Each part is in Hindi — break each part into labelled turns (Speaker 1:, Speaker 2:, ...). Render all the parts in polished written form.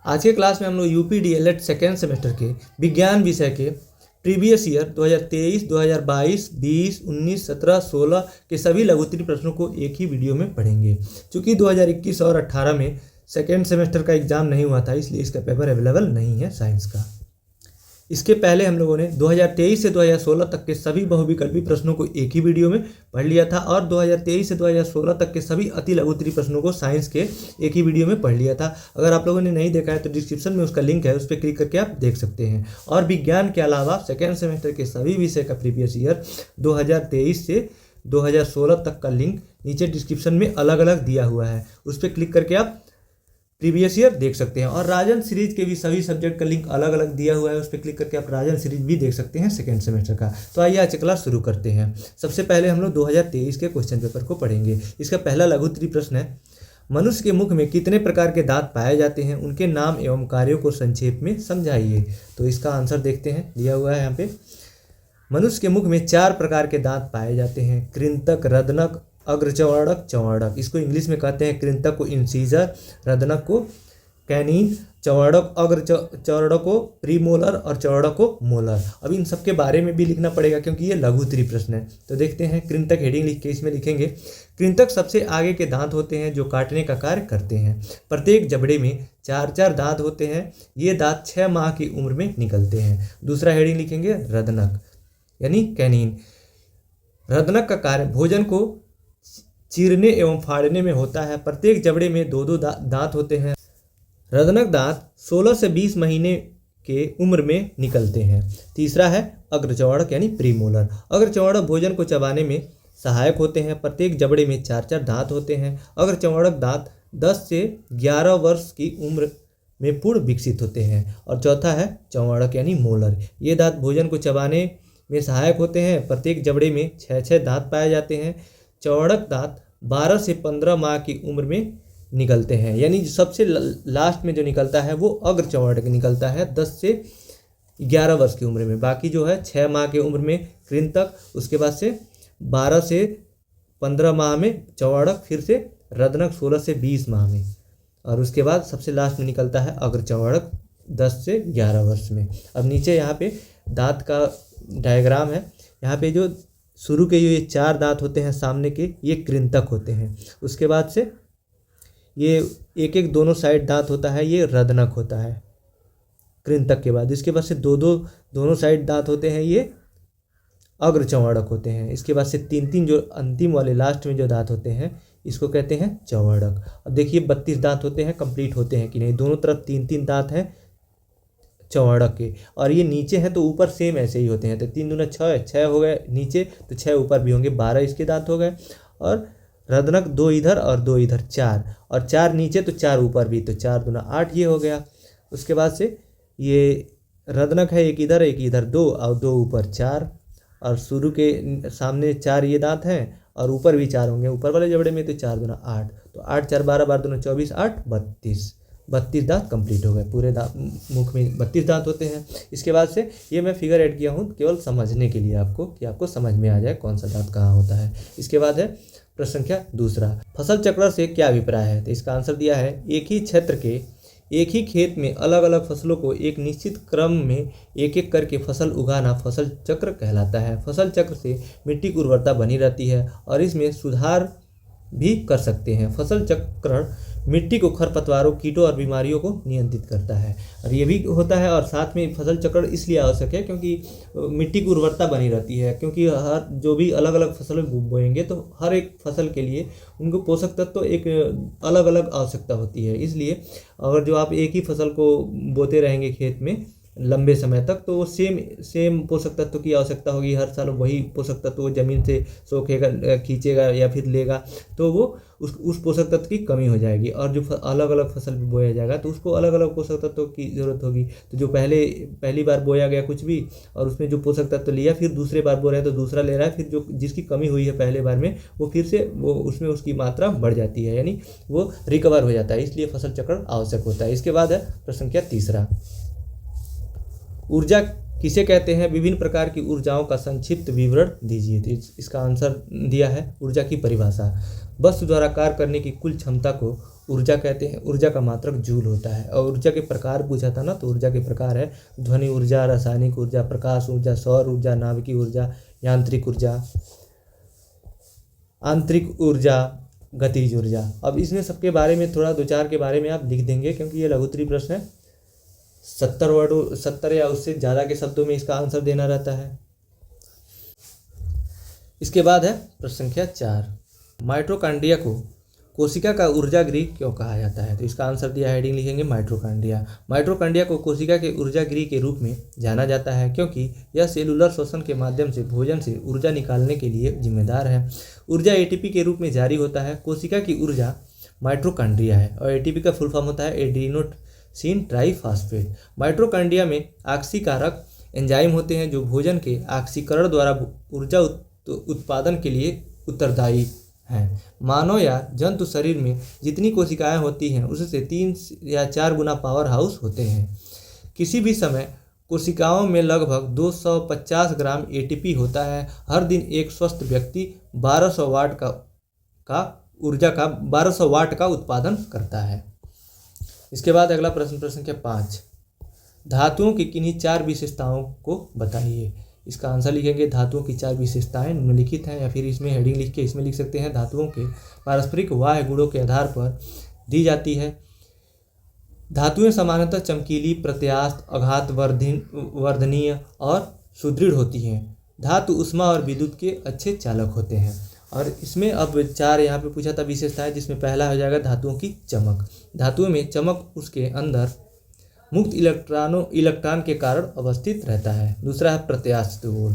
Speaker 1: आज के क्लास में हम लोग यूपी डीएलएड सेकेंड सेमेस्टर के विज्ञान विषय के प्रीवियस ईयर 2023, 2022, 20, 19, 17, 16 के सभी लघुत्तरीय प्रश्नों को एक ही वीडियो में पढ़ेंगे। चूँकि 2021 और 18 में सेकेंड सेमेस्टर का एग्ज़ाम नहीं हुआ था, इसलिए इसका पेपर अवेलेबल नहीं है साइंस का। इसके पहले हम लोगों ने 2023 से 2016 तक के सभी बहुविकल्पी प्रश्नों को एक ही वीडियो में पढ़ लिया था और 2023 से 2016 तक के सभी अति लघुत्तरीय प्रश्नों को साइंस के एक ही वीडियो में पढ़ लिया था। अगर आप लोगों ने नहीं देखा है तो डिस्क्रिप्शन में उसका लिंक है, उस पर क्लिक करके आप देख सकते हैं। और विज्ञान के अलावा सेकेंड सेमेस्टर के सभी विषय का प्रीवियस ईयर 2023 से 2016 तक का लिंक नीचे डिस्क्रिप्शन में अलग अलग दिया हुआ है, उस पर क्लिक करके आप प्रीवियस ईयर देख सकते हैं। और राजन सीरीज के भी सभी सब्जेक्ट का लिंक अलग अलग दिया हुआ है, उस पर क्लिक करके आप राजन सीरीज भी देख सकते हैं सेकेंड सेमेस्टर का। तो आइए आज क्लास शुरू करते हैं। सबसे पहले हम लोग 2023 के क्वेश्चन पेपर को पढ़ेंगे। इसका पहला लघुत्तरीय प्रश्न है, मनुष्य के मुख में कितने प्रकार के दांत पाए जाते हैं, उनके नाम एवं कार्यों को संक्षेप में समझाइए। तो इसका आंसर देखते हैं, दिया हुआ है यहाँ पे। मनुष्य के मुख में 4 प्रकार के दांत पाए जाते हैं, कृंतक, रदनक, अग्रचौड़क, चौड़क। इसको इंग्लिश में कहते हैं कृंतक को इंसीजर, रदनक को कैनिन, चौड़क चौड़क को प्रीमोलर और चौड़क को मोलर। अब इन सब के बारे में भी लिखना पड़ेगा क्योंकि ये लघुत्तरीय प्रश्न है। तो देखते हैं, कृंतक हेडिंग लिख के इसमें लिखेंगे, कृंतक सबसे आगे के दांत होते हैं जो काटने का कार्य करते हैं। प्रत्येक जबड़े में 4-4 दांत होते हैं, ये दांत 6 माह की उम्र में निकलते हैं। दूसरा हेडिंग लिखेंगे रदनक यानी कैनिन। रदनक का कार्य भोजन को चीरने एवं फाड़ने में होता है। प्रत्येक जबड़े में 2-2 दांत होते हैं। रदनक दांत 16 से 20 महीने के उम्र में निकलते हैं। तीसरा है अग्रचौड़क यानी प्रीमोलर। अग्रचौड़क भोजन को चबाने में सहायक होते हैं। प्रत्येक जबड़े में 4-4 दांत होते हैं। अग्रचौड़क दांत 10 से 11 वर्ष की उम्र में पूर्ण विकसित होते हैं। और चौथा है चौड़क यानी मोलर। ये दांत भोजन को चबाने में सहायक होते हैं। प्रत्येक जबड़े में 6-6 दांत पाए जाते हैं। चौड़क दांत 12 से 15 माह की उम्र में निकलते हैं, यानी सबसे लास्ट में जो निकलता है वो अग्रचौड़क निकलता है 10 से 11 वर्ष की उम्र में। बाकी जो है 6 माह की उम्र में कृंतक, उसके बाद से 12 से 15 माह में चौड़क, फिर से रदनक 16 से 20 माह में, और उसके बाद सबसे लास्ट में निकलता है अग्रचौड़क 10 से 11 वर्ष में। अब नीचे यहाँ पे दांत का डायग्राम है। यहाँ पे जो शुरू के ये 4 दांत होते हैं सामने के, ये कृंतक होते हैं। उसके बाद से ये एक दोनों साइड दांत होता है, ये रदनक होता है कृंतक के बाद। इसके बाद से दोनों साइड दांत होते हैं, ये अग्रचौड़क होते हैं। इसके बाद से 3 जो अंतिम वाले लास्ट में जो दांत होते हैं, इसको कहते हैं चौड़क। अब देखिए 32 दांत होते हैं, कंप्लीट होते हैं कि नहीं। दोनों तरफ 3-3 दांत हैं चौड़क के, और ये नीचे है तो ऊपर सेम ऐसे ही होते हैं। तो 3 दूना 6 हो गए नीचे, तो 6 ऊपर भी होंगे, 12 इसके दांत हो गए। और रदनक 2 इधर और 2 इधर, 4, और 4 नीचे तो 4 ऊपर भी, तो 4 दूना 8 ये हो गया। उसके बाद से ये रदनक है, एक इधर 2 और 2 ऊपर 4, और शुरू के सामने 4 ये दांत हैं और ऊपर भी 4 होंगे ऊपर वाले जबड़े में, तो 4 दूना 8, तो 8 4 12, 12 दूना 24, 8 32 दांत कंप्लीट हो गए। पूरे मुख में 32 दांत होते हैं। इसके बाद से ये मैं फिगर ऐड किया हूँ केवल समझने के लिए आपको, कि आपको समझ में आ जाए कौन सा दांत कहाँ होता है। इसके बाद है प्रश्न संख्या दूसरा, फसल चक्र से क्या अभिप्राय है। तो इसका आंसर दिया है, एक ही क्षेत्र के एक ही खेत में अलग अलग फसलों को एक निश्चित क्रम में एक करके फसल उगाना फसल चक्र कहलाता है। फसल चक्र से मिट्टी की उर्वरता बनी रहती है और इसमें सुधार भी कर सकते हैं। फसल चक्रण मिट्टी को खरपतवारों, कीटों और बीमारियों को नियंत्रित करता है, और ये भी होता है। और साथ में फसल चक्रण इसलिए आवश्यक है क्योंकि मिट्टी की उर्वरता बनी रहती है, क्योंकि हर जो भी अलग अलग फसलें बोएंगे तो हर एक फसल के लिए उनको पोषक तत्व तो एक अलग अलग आवश्यकता होती है। इसलिए अगर जो आप एक ही फसल को बोते रहेंगे खेत में लंबे समय तक, तो वो सेम पोषक तत्व की आवश्यकता होगी। हर साल वही पोषक तत्व वो ज़मीन से सोखेगा, खींचेगा या फिर लेगा, तो वो उस पोषक तत्व की कमी हो जाएगी। और जो अलग अलग फसल बोया जाएगा तो उसको अलग अलग पोषक तत्वों की ज़रूरत होगी। तो जो पहली बार बोया गया कुछ भी और उसमें जो पोषक तत्व लिया, फिर दूसरे बार बो रहे हैं तो दूसरा ले रहा है, फिर जो जिसकी कमी हुई है पहले बार में, वो फिर से वो उसमें उसकी मात्रा बढ़ जाती है, यानी वो रिकवर हो जाता है। इसलिए फसल चक्र आवश्यक होता है। इसके बाद है प्रश्न संख्या तीसरा, ऊर्जा किसे कहते हैं, विभिन्न प्रकार की ऊर्जाओं का संक्षिप्त विवरण दीजिए। तो इसका आंसर दिया है, ऊर्जा की परिभाषा, वस्तु द्वारा कार्य करने की कुल क्षमता को ऊर्जा कहते हैं। ऊर्जा का मात्रक जूल होता है। और ऊर्जा के प्रकार पूछा था ना, तो ऊर्जा के प्रकार है ध्वनि ऊर्जा, रासायनिक ऊर्जा, प्रकाश ऊर्जा, सौर ऊर्जा, नाभिकीय ऊर्जा, यांत्रिक ऊर्जा, आंतरिक ऊर्जा, गतिज ऊर्जा। अब इसमें सबके बारे में थोड़ा दो चार के बारे में आप लिख देंगे, क्योंकि ये लघुत्तरीय प्रश्न है। 70 या उससे ज़्यादा के शब्दों में इसका आंसर देना रहता है। इसके बाद है प्रश्न संख्या 4, माइटोकॉन्ड्रिया को कोशिका का ऊर्जा गृह क्यों कहा जाता है? तो इसका आंसर दिया, हेडिंग लिखेंगे माइटोकॉन्ड्रिया। माइटोकॉन्ड्रिया को कोशिका के ऊर्जा गृह के रूप में जाना जाता है, क्योंकि यह सेलुलर श्वसन के माध्यम से भोजन से ऊर्जा निकालने के लिए जिम्मेदार है। ऊर्जा एटीपी के रूप में जारी होता है। कोशिका की ऊर्जा माइटोकॉन्ड्रिया है, और एटीपी का फुल फॉर्म होता है एडिनोसिन ट्राइफॉस्फेट। माइटोकॉन्ड्रिया में ऑक्सीकारक एंजाइम होते हैं, जो भोजन के ऑक्सीकरण द्वारा ऊर्जा उत्पादन के लिए उत्तरदायी हैं। मानव या जंतु शरीर में जितनी कोशिकाएं होती हैं, उससे 3 या 4 गुना पावर हाउस होते हैं। किसी भी समय कोशिकाओं में लगभग 250 ग्राम एटीपी होता है। हर दिन एक स्वस्थ व्यक्ति 1200 वाट का उत्पादन करता है। इसके बाद अगला प्रश्न संख्या 5, धातुओं की किन्हीं 4 विशेषताओं को बताइए। इसका आंसर लिखेंगे, धातुओं की 4 विशेषताएं निम्नलिखित हैं, या फिर इसमें हेडिंग लिख के इसमें लिख सकते हैं, धातुओं के पारस्परिक बाह्य गुणों के आधार पर दी जाती है। धातुएं सामान्यतः चमकीली, प्रत्यास्थ, आघात वर्धनीय और सुदृढ़ होती हैं। धातु ऊष्मा और विद्युत के अच्छे चालक होते हैं। और इसमें अब 4 यहाँ पे पूछा था विशेषताएं, जिसमें पहला हो जाएगा धातुओं की चमक। धातुओं में चमक उसके अंदर मुक्त इलेक्ट्रॉन के कारण अवस्थित रहता है। दूसरा है प्रत्यास्थ गुण।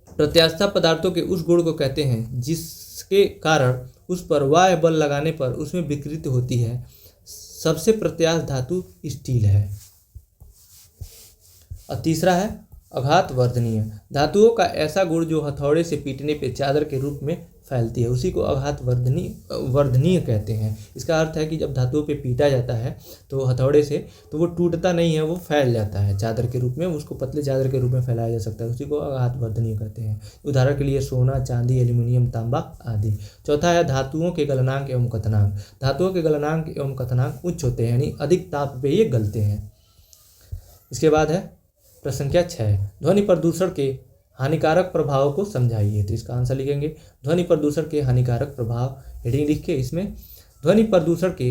Speaker 1: प्रत्यास्थता पदार्थों के उस गुण को कहते हैं जिसके कारण उस पर बाह्य बल लगाने पर उसमें विकृति होती है। सबसे प्रत्यास्थ धातु स्टील है। और तीसरा है आघात वर्धनीय। धातुओं का ऐसा गुण जो हथौड़े से पीटने पे चादर के रूप में फैलती है, उसी को आघात वर्धनीय कहते हैं। इसका अर्थ है कि जब धातुओं पे पीटा जाता है तो हथौड़े से, तो वो टूटता नहीं है, वो फैल जाता है चादर के रूप में, उसको पतले चादर के रूप में फैलाया जा सकता है, उसी को आघात वर्धनीय कहते हैं। उदाहरण के लिए सोना, चांदी, एल्यूमिनियम, तांबा आदि। चौथा है धातुओं के गलनांक एवं कथनांक। धातुओं के गलनांक एवं कथनांक उच्च होते हैं, यानी अधिक ताप पे ये गलते हैं। इसके बाद है प्रश्न संख्या 6, ध्वनि प्रदूषण के हानिकारक प्रभाव को समझाइए। तो इसका आंसर लिखेंगे, ध्वनि प्रदूषण के हानिकारक प्रभाव, हेडिंग लिख के इसमें, ध्वनि प्रदूषण के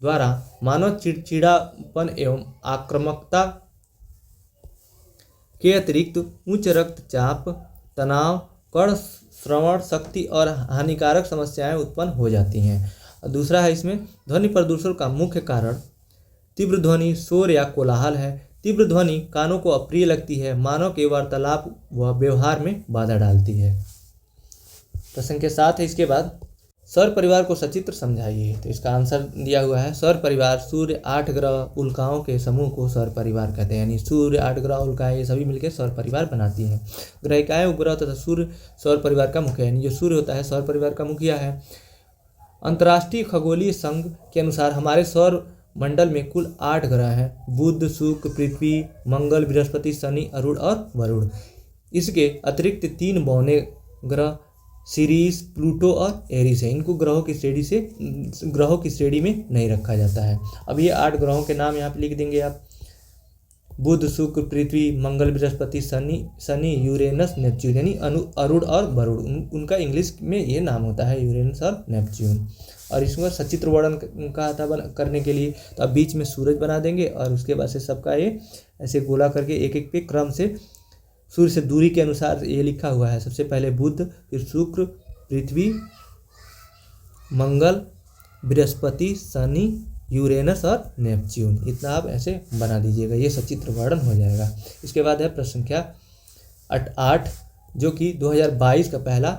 Speaker 1: द्वारा मानव चिड़चिड़ापन एवं आक्रामकता के अतिरिक्त उच्च रक्तचाप, तनाव, कण श्रवण शक्ति और हानिकारक समस्याएं उत्पन्न हो जाती हैं। और दूसरा है इसमें, ध्वनि प्रदूषण का मुख्य कारण तीव्र ध्वनि, शोर या कोलाहल है। तीव्र ध्वनि कानों को अप्रिय लगती है, मानव के वार्तालाप व व्यवहार में बाधा डालती है। प्रश्न के साथ है इसके बाद, सौर परिवार को सचित्र समझाइए। तो इसका आंसर दिया हुआ है, सौर परिवार सूर्य, 8 ग्रह, उल्काओं के समूह को सौर परिवार कहते हैं। यानी सूर्य, 8 ग्रह, उल्काएं, ये सभी मिलकर सौर परिवार बनाती हैं। ग्रहिकाएं, उपग्रह तथा सूर्य सौर परिवार का मुखिया, यानी जो सूर्य होता है सौर परिवार का मुखिया है। अंतर्राष्ट्रीय खगोलीय संघ के अनुसार हमारे सौर मंडल में कुल 8 ग्रह हैं, बुध, शुक्र, पृथ्वी, मंगल, बृहस्पति, शनि, अरुण और वरुण। इसके अतिरिक्त 3 बौने ग्रह सीरीस, प्लूटो और एरिस है। इनको ग्रहों की श्रेणी में नहीं रखा जाता है। अब ये 8 ग्रहों के नाम यहाँ पे लिख देंगे आप, बुध, शुक्र, पृथ्वी, मंगल, बृहस्पति, शनि, यूरेनस, नेपच्यून, यानी अरुण और वरुण, उनका इंग्लिश में ये नाम होता है, यूरेनस और नेपच्यून। और इसमें सचित्र वर्णन का था करने के लिए, तो अब बीच में सूरज बना देंगे, और उसके बाद से सबका ये ऐसे गोला करके एक एक पे क्रम से सूर्य से दूरी के अनुसार ये लिखा हुआ है। सबसे पहले बुध, फिर शुक्र, पृथ्वी, मंगल, बृहस्पति, शनि, यूरेनस और नेपच्यून। इतना आप ऐसे बना दीजिएगा, ये सचित्र वर्णन हो जाएगा। इसके बाद है प्रश्न संख्या 8, जो कि 2022 का पहला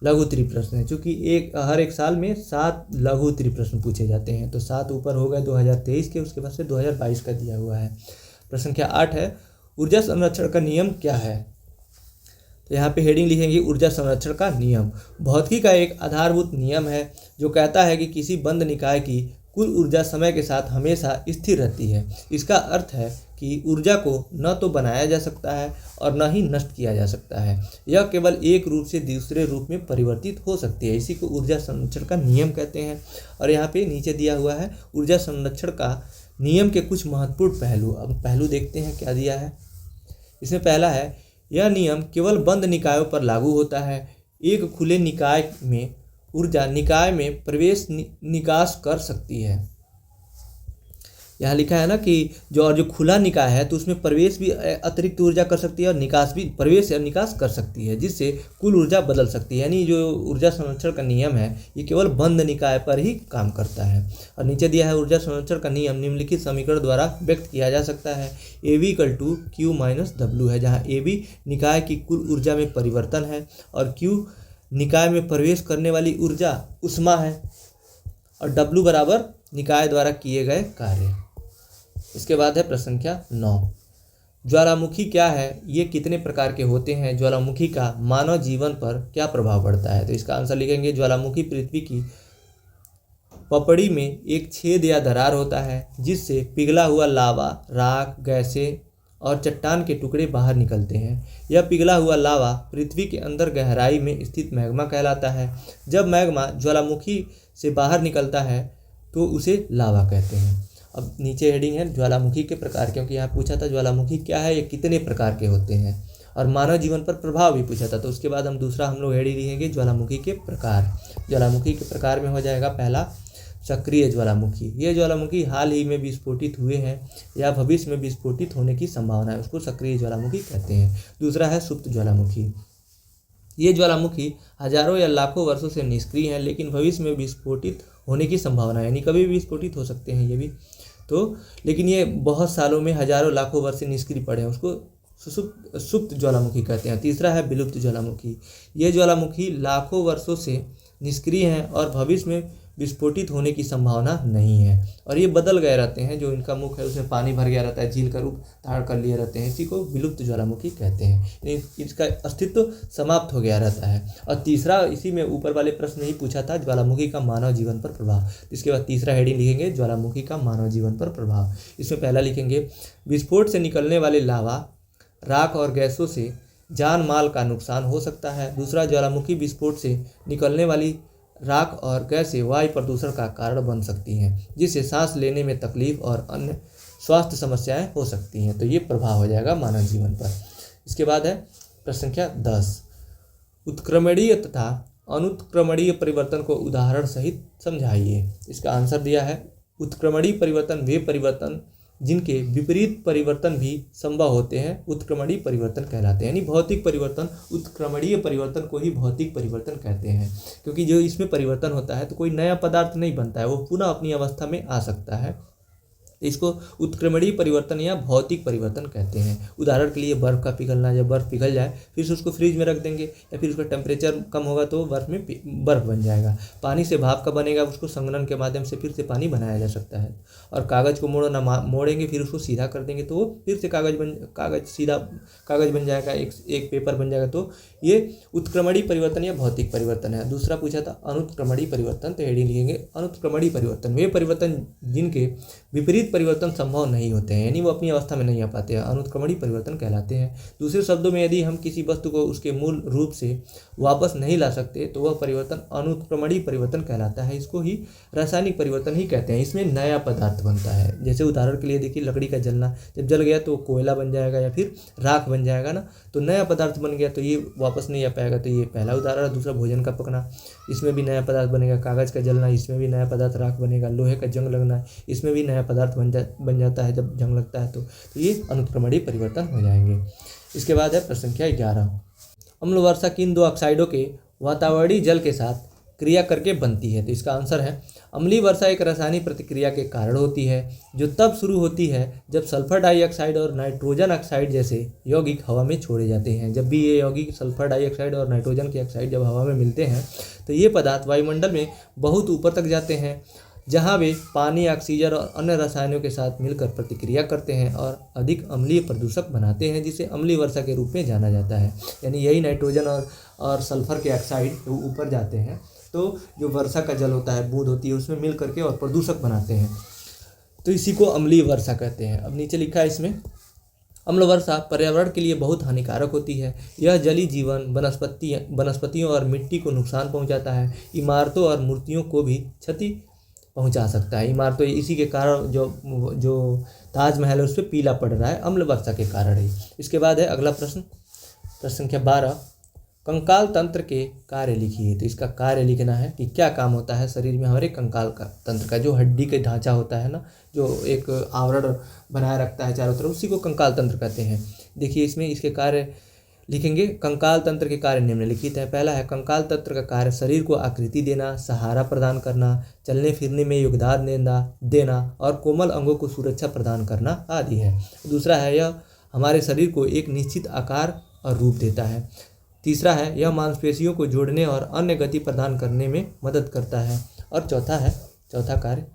Speaker 1: लघु उत्तरीय प्रश्न है। चूँकि हर एक साल में 7 लघु उत्तरीय प्रश्न पूछे जाते हैं, तो 7 ऊपर हो गए 2023 के, उसके बाद से 2022 का दिया हुआ है। प्रश्न संख्या 8 है, ऊर्जा संरक्षण का नियम क्या है? तो यहाँ पे हेडिंग लिखेंगे, ऊर्जा संरक्षण का नियम। भौतिकी का एक आधारभूत नियम है जो कहता है कि किसी बंद निकाय की कुल ऊर्जा समय के साथ हमेशा स्थिर रहती है। इसका अर्थ है कि ऊर्जा को न तो बनाया जा सकता है और न ही नष्ट किया जा सकता है। यह केवल एक रूप से दूसरे रूप में परिवर्तित हो सकती है। इसी को ऊर्जा संरक्षण का नियम कहते हैं। और यहाँ पे नीचे दिया हुआ है ऊर्जा संरक्षण का नियम के कुछ महत्वपूर्ण पहलू। अब पहलू देखते हैं क्या दिया है। इसमें पहला है, यह नियम केवल बंद निकायों पर लागू होता है। एक खुले निकाय में ऊर्जा निकाय में प्रवेश निकास कर सकती है। यहाँ लिखा है ना कि जो खुला निकाय है तो उसमें प्रवेश भी अतिरिक्त ऊर्जा कर सकती है और निकास भी, प्रवेश और निकास कर सकती है, जिससे कुल ऊर्जा बदल सकती है। यानी जो ऊर्जा संरक्षण का नियम है ये केवल बंद निकाय पर ही काम करता है। और नीचे दिया है ऊर्जा संरक्षण का नियम निम्नलिखित समीकरण द्वारा व्यक्त किया जा सकता है। AB = Q - W है, जहाँ AB निकाय की कुल ऊर्जा में परिवर्तन है और Q निकाय में प्रवेश करने वाली ऊर्जा ऊष्मा है और W बराबर निकाय द्वारा किए गए कार्य। इसके बाद है प्रश्न संख्या 9, ज्वालामुखी क्या है, ये कितने प्रकार के होते हैं, ज्वालामुखी का मानव जीवन पर क्या प्रभाव पड़ता है। तो इसका आंसर लिखेंगे, ज्वालामुखी पृथ्वी की पपड़ी में एक छेद या दरार होता है जिससे पिघला हुआ लावा, राख, गैसें और चट्टान के टुकड़े बाहर निकलते हैं। यह पिघला हुआ लावा पृथ्वी के अंदर गहराई में स्थित मैग्मा कहलाता है। जब मैग्मा ज्वालामुखी से बाहर निकलता है तो उसे लावा कहते हैं। अब नीचे हेडिंग है ज्वालामुखी के प्रकार, क्योंकि यहाँ पूछा था ज्वालामुखी क्या है, ये कितने प्रकार के होते हैं, और मानव जीवन पर प्रभाव भी पूछा था। तो उसके बाद हम दूसरा हम लोग हेडिंग लिखेंगे ज्वालामुखी के प्रकार। ज्वालामुखी के प्रकार में हो जाएगा पहला सक्रिय ज्वालामुखी। ये ज्वालामुखी हाल ही में विस्फोटित हुए हैं या भविष्य में विस्फोटित होने की संभावना है, उसको सक्रिय ज्वालामुखी कहते हैं। दूसरा है सुप्त ज्वालामुखी। ये ज्वालामुखी हजारों या लाखों वर्षों से निष्क्रिय हैं लेकिन भविष्य में विस्फोटित होने की संभावना है, यानी कभी भी विस्फोटित हो सकते हैं ये भी। तो लेकिन ये बहुत सालों में हजारों लाखों वर्ष से निष्क्रिय पड़े हैं, उसको सुप्त ज्वालामुखी कहते हैं। तीसरा है विलुप्त ज्वालामुखी। ये ज्वालामुखी लाखों वर्षों से निष्क्रिय हैं और भविष्य में विस्फोटित होने की संभावना नहीं है, और ये बदल गए रहते हैं। जो इनका मुख है उसमें पानी भर गया रहता है, झील का रूप धारण कर लिए रहते हैं, इसी को विलुप्त ज्वालामुखी कहते हैं। इसका अस्तित्व समाप्त हो गया रहता है। और तीसरा, इसी में ऊपर वाले प्रश्न में ही पूछा था, ज्वालामुखी का मानव जीवन पर प्रभाव। इसके बाद तीसरा हेडिंग लिखेंगे ज्वालामुखी का मानव जीवन पर प्रभाव। इसमें पहला लिखेंगे, विस्फोट से निकलने वाले लावा, राख और गैसों से जान माल का नुकसान हो सकता है। दूसरा, ज्वालामुखी विस्फोट से निकलने वाली राख और गैसें वायु प्रदूषण का कारण बन सकती हैं, जिससे सांस लेने में तकलीफ और अन्य स्वास्थ्य समस्याएं हो सकती हैं। तो ये प्रभाव हो जाएगा मानव जीवन पर। इसके बाद है प्रश्न संख्या 10, उत्क्रमणीय तथा अनुत्क्रमणीय परिवर्तन को उदाहरण सहित समझाइए। इसका आंसर दिया है, उत्क्रमणीय परिवर्तन वे परिवर्तन जिनके विपरीत परिवर्तन भी संभव होते हैं उत्क्रमणीय परिवर्तन कहलाते हैं। यानी भौतिक परिवर्तन, उत्क्रमणीय परिवर्तन को ही भौतिक परिवर्तन कहते हैं, क्योंकि जो इसमें परिवर्तन होता है तो कोई नया पदार्थ नहीं बनता है, वो पुनः अपनी अवस्था में आ सकता है। इसको उत्क्रमणीय परिवर्तन या भौतिक परिवर्तन कहते हैं। उदाहरण के लिए बर्फ़ का पिघलना, जब बर्फ़ पिघल जाए फिर से उसको फ्रिज में रख देंगे या फिर उसका टेम्परेचर कम होगा तो बर्फ़ में बर्फ़ बन जाएगा। पानी से भाप का बनेगा, उसको संघनन के माध्यम से फिर से पानी बनाया जा सकता है। और कागज़ को मोड़ेंगे फिर उसको सीधा कर देंगे तो वो फिर से सीधा कागज़ बन जाएगा, एक पेपर बन जाएगा। तो ये उत्क्रमणीय परिवर्तन या भौतिक परिवर्तन है। दूसरा पूछा था अनुत्क्रमणीय परिवर्तन, तो हेडिंग लिखेंगे अनुत्क्रमणीय परिवर्तन वे परिवर्तन जिनके विपरीत परिवर्तन संभव नहीं होते हैं, यानी वो अपनी अवस्था में नहीं आ पाते हैं, अनुत्क्रमणीय परिवर्तन कहलाते हैं। दूसरे शब्दों में यदि हम किसी वस्तु को उसके मूल रूप से वापस नहीं ला सकते तो वह परिवर्तन अनुत्क्रमणीय परिवर्तन कहलाता है। इसको ही रासायनिक परिवर्तन ही कहते हैं। इसमें नया पदार्थ बनता है। जैसे उदाहरण के लिए देखिए, लकड़ी का जलना, जब जल गया तो कोयला बन जाएगा या फिर राख बन जाएगा ना, तो नया पदार्थ बन गया तो ये वापस नहीं आ पाएगा। तो ये पहला उदाहरण। दूसरा भोजन का पकना, इसमें भी नया पदार्थ बनेगा। कागज़ का जलना, इसमें भी नया पदार्थ राख बनेगा। लोहे का जंग लगना, इसमें भी नया पदार्थ बन जाता है जब जंग लगता है। तो ये अनुत्क्रमणीय परिवर्तन हो जाएंगे। इसके बाद है प्रश्न संख्या 11, अम्ल वर्षा किन दो ऑक्साइडों के वातावरणीय जल के साथ क्रिया करके बनती है। तो इसका आंसर है, अम्लीय वर्षा एक रासायनिक प्रतिक्रिया के कारण होती है जो तब शुरू होती है जब सल्फर डाइऑक्साइड और नाइट्रोजन ऑक्साइड जैसे यौगिक हवा में छोड़े जाते हैं। जब भी ये यौगिक सल्फर डाइऑक्साइड और नाइट्रोजन के ऑक्साइड जब हवा में मिलते हैं तो ये पदार्थ वायुमंडल में बहुत ऊपर तक जाते हैं, जहाँ वे पानी, ऑक्सीजन और अन्य रसायनों के साथ मिलकर प्रतिक्रिया करते हैं और अधिक अम्लीय प्रदूषक बनाते हैं, जिसे अम्लीय वर्षा के रूप में जाना जाता है। यानी यही नाइट्रोजन और सल्फर के ऑक्साइड ऊपर जाते हैं तो जो वर्षा का जल होता है, बूंद होती है, उसमें मिल करके और प्रदूषक बनाते हैं, तो इसी को अम्लीय वर्षा कहते हैं। अब नीचे लिखा है इसमें, अम्ल वर्षा पर्यावरण के लिए बहुत हानिकारक होती है। यह जलीय जीवन, वनस्पतियों और मिट्टी को नुकसान पहुंचाता है। इमारतों और मूर्तियों को भी क्षति पहुंचा सकता है। इमारतों, इसी के कारण जो ताजमहल है उस पर पीला पड़ रहा है, अम्ल वर्षा के कारण ही। इसके बाद है अगला प्रश्न संख्या 12, कंकाल तंत्र के कार्य लिखिए। तो इसका कार्य लिखना है कि क्या काम होता है शरीर में हमारे कंकाल का तंत्र का, जो हड्डी के ढांचा होता है ना, जो एक आवरण बनाए रखता है चारों तरफ, उसी को कंकाल तंत्र कहते हैं। देखिए इसमें इसके कार्य लिखेंगे। कंकाल तंत्र के कार्य निम्नलिखित है। पहला है, कंकाल तंत्र का कार्य शरीर को आकृति देना, सहारा प्रदान करना, चलने फिरने में योगदान देना और कोमल अंगों को सुरक्षा प्रदान करना आदि है। दूसरा है, यह हमारे शरीर को एक निश्चित आकार और रूप देता है। तीसरा है, यह मांसपेशियों को जोड़ने और अन्य गति प्रदान करने में मदद करता है। और चौथा कार्य,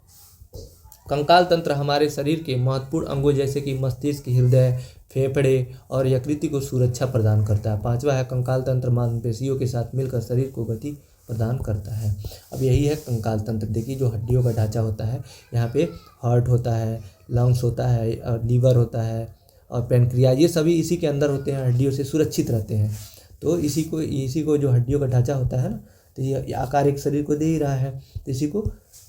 Speaker 1: कंकाल तंत्र हमारे शरीर के महत्वपूर्ण अंगों जैसे कि मस्तिष्क, हृदय, फेफड़े और यकृति को सुरक्षा प्रदान करता है। पांचवा है, कंकाल तंत्र मांसपेशियों के साथ मिलकर शरीर को गति प्रदान करता है। अब यही है कंकाल तंत्र। देखिए जो हड्डियों का ढांचा होता है, यहाँ पे हार्ट होता है, लंग्स होता है और लीवर होता है और पैनक्रियाज, ये सभी इसी के अंदर होते हैं, हड्डियों से सुरक्षित रहते हैं। तो इसी को जो हड्डियों का ढांचा होता है ना, तो ये आकार एक शरीर को दे ही रहा है, तो इसी को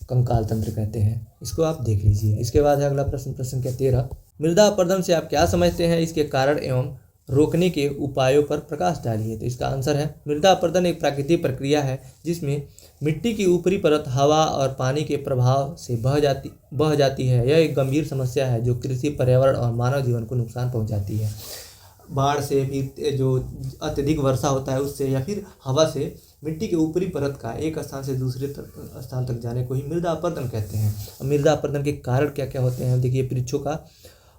Speaker 1: कंकाल तंत्र कहते हैं। इसको आप देख लीजिए। इसके बाद है अगला प्रश्न संख्या 13, मृदा अपरदन से आप क्या समझते हैं, इसके कारण एवं रोकने के उपायों पर प्रकाश डालिए। तो इसका आंसर है, मृदा अपरदन एक प्राकृतिक प्रक्रिया है जिसमें मिट्टी की ऊपरी परत हवा और पानी के प्रभाव से बह जाती है। यह एक गंभीर समस्या है जो कृषि, पर्यावरण और मानव जीवन को नुकसान पहुंचाती है। बाढ़ से, फिर जो अत्यधिक वर्षा होता है उससे, या फिर हवा से मिट्टी के ऊपरी परत का एक स्थान से दूसरे स्थान तक जाने को ही मृदा अपरदन कहते हैं। अब मृदा अपरदन के कारण क्या क्या होते हैं, देखिए वृक्षों का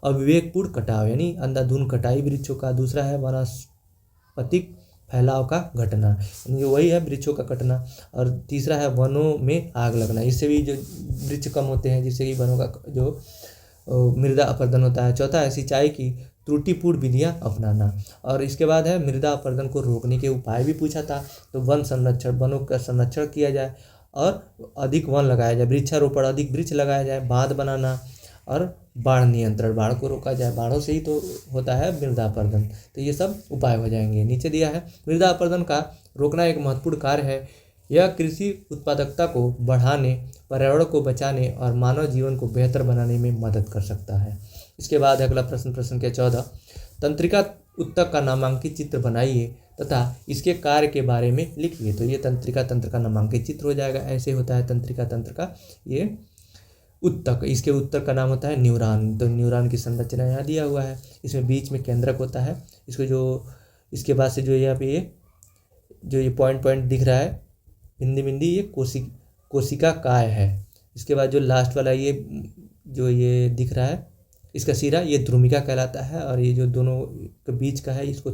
Speaker 1: अविवेकपूर्ण कटाव यानी अंधाधुंध कटाई वृक्षों का। दूसरा है वनस्पतिक फैलाव का घटना, यानी वही है वृक्षों का कटना। और तीसरा है वनों में आग लगना, इससे भी जो वृक्ष कम होते हैं जिससे कि वनों का जो मृदा अपरदन होता है। चौथा है सिंचाई की त्रुटिपूर्ण विधियाँ अपनाना। और इसके बाद है मृदा अपरदन को रोकने के उपाय भी पूछा था, तो वन संरक्षण, वनों का संरक्षण किया जाए और अधिक वन लगाया जाए, वृक्षारोपण, अधिक वृक्ष लगाया जाए, बांध बनाना और बाढ़ नियंत्रण, बाढ़ को रोका जाए, बाढ़ों से ही तो होता है मृदा अपरदन, तो ये सब उपाय हो जाएंगे। नीचे दिया है, मृदा अपरदन का रोकना एक महत्वपूर्ण कार्य है। यह कृषि उत्पादकता को बढ़ाने, पर्यावरण को बचाने और मानव जीवन को बेहतर बनाने में मदद कर सकता है। इसके बाद अगला प्रश्न संख्या 14, तंत्रिका उत्तक का नामांकित चित्र बनाइए तथा इसके कार्य के बारे में लिखिए। तो ये तंत्रिका तंत्र का नामांकित चित्र हो जाएगा। ऐसे होता है तंत्रिका तंत्र का ये उत्तक, इसके उत्तक का नाम होता है न्यूरॉन। तो न्यूरॉन की संरचना यहाँ दिया हुआ है। इसमें बीच में केंद्रक होता है, इसको जो इसके बाद से जो यहाँ पे ये पॉइंट दिख रहा है, बिंदी, ये कोशिका काय है। इसके बाद जो लास्ट वाला ये दिख रहा है, इसका सिरा, ये ध्रुमिका कहलाता है। और ये जो दोनों के बीच का है, इसको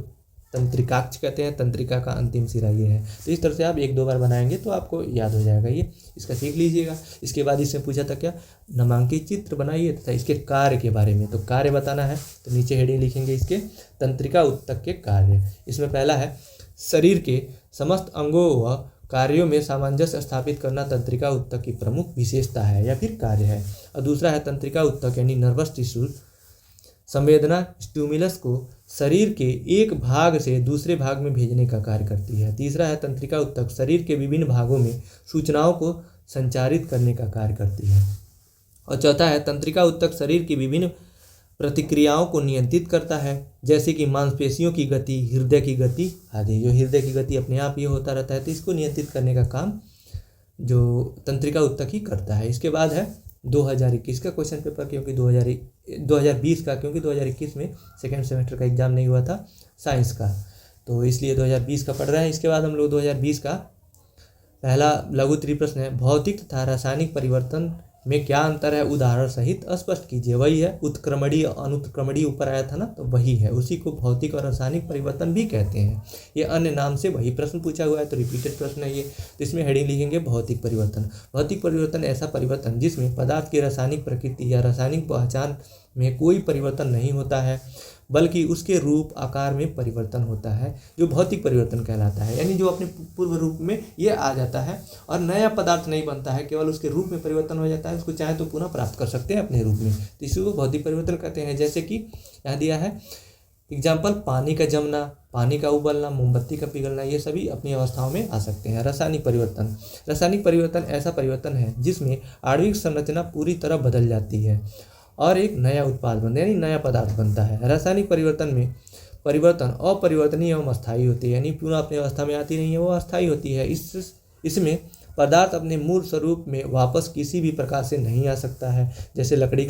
Speaker 1: तंत्रिकाक्ष कहते हैं। तंत्रिका का अंतिम सिरा ये है। तो इस तरह से आप 1-2 बार बनाएंगे तो आपको याद हो जाएगा, ये इसका सीख लीजिएगा। इसके बाद इसमें पूछा था क्या, नामांकित चित्र बनाइए तथा इसके कार्य के बारे में। तो कार्य बताना है, तो नीचे हेडिंग लिखेंगे इसके, तंत्रिका उत्तक के कार्य। इसमें पहला है, शरीर के समस्त अंगों व कार्यों में सामंजस्य स्थापित करना तंत्रिका उत्तक की प्रमुख विशेषता है या फिर कार्य है। और दूसरा है, तंत्रिका उत्तक यानी नर्वस टिश्यू संवेदना स्टिमुलस को शरीर के एक भाग से दूसरे भाग में भेजने का कार्य करती है। तीसरा है, तंत्रिका उत्तक शरीर के विभिन्न भागों में सूचनाओं को संचारित करने का कार्य करती है। और चौथा है, तंत्रिका उत्तक शरीर की विभिन्न प्रतिक्रियाओं को नियंत्रित करता है, जैसे कि मांसपेशियों की गति, हृदय की गति आदि। जो हृदय की गति अपने आप ये होता रहता है, तो इसको नियंत्रित करने का काम जो तंत्रिका उत्तक ही करता है। इसके बाद है 2021 का क्वेश्चन पेपर, क्योंकि 2020 का, क्योंकि 2021 में सेकेंड सेमेस्टर का एग्जाम नहीं हुआ था साइंस का, तो इसलिए 2020 का पढ़ रहे हैं। इसके बाद हम लोग 2020 का पहला लघु त्रिप्रश्न है, भौतिक तथा रासायनिक परिवर्तन में क्या अंतर है, उदाहरण सहित स्पष्ट कीजिए। वही है उत्क्रमणीय अनुत्क्रमणीय ऊपर आया था ना, तो वही है, उसी को भौतिक और रासायनिक परिवर्तन भी कहते हैं। ये अन्य नाम से वही प्रश्न पूछा हुआ है, तो रिपीटेड प्रश्न है ये। तो इसमें हेडिंग लिखेंगे भौतिक परिवर्तन। भौतिक परिवर्तन ऐसा परिवर्तन जिसमें पदार्थ की रासायनिक प्रकृति या रासायनिक पहचान में कोई परिवर्तन नहीं होता है, बल्कि उसके रूप आकार में परिवर्तन होता है, जो भौतिक परिवर्तन कहलाता है। यानी जो अपने पूर्व रूप में ये आ जाता है और नया पदार्थ नहीं बनता है, केवल उसके रूप में परिवर्तन हो जाता है। उसको चाहे तो पुनः प्राप्त कर सकते हैं अपने रूप में, तो इसी को भौतिक परिवर्तन कहते हैं। जैसे कि यहाँ दिया है एग्जाम्पल, पानी का जमना, पानी का उबलना, मोमबत्ती का पिघलना, ये सभी अपनी अवस्थाओं में आ सकते हैं। रासायनिक परिवर्तन, रासायनिक परिवर्तन ऐसा परिवर्तन है जिसमें आणविक संरचना पूरी तरह बदल जाती है और एक नया उत्पाद बनता है, यानी नया पदार्थ बनता है। रासायनिक परिवर्तन में परिवर्तन अपरिवर्तनीय एवं अस्थायी होती है, यानी पुनः अपनी अवस्था में आती नहीं है, वो अस्थायी होती है। इसमें पदार्थ अपने मूल स्वरूप में वापस किसी भी प्रकार से नहीं आ सकता है। जैसे लकड़ी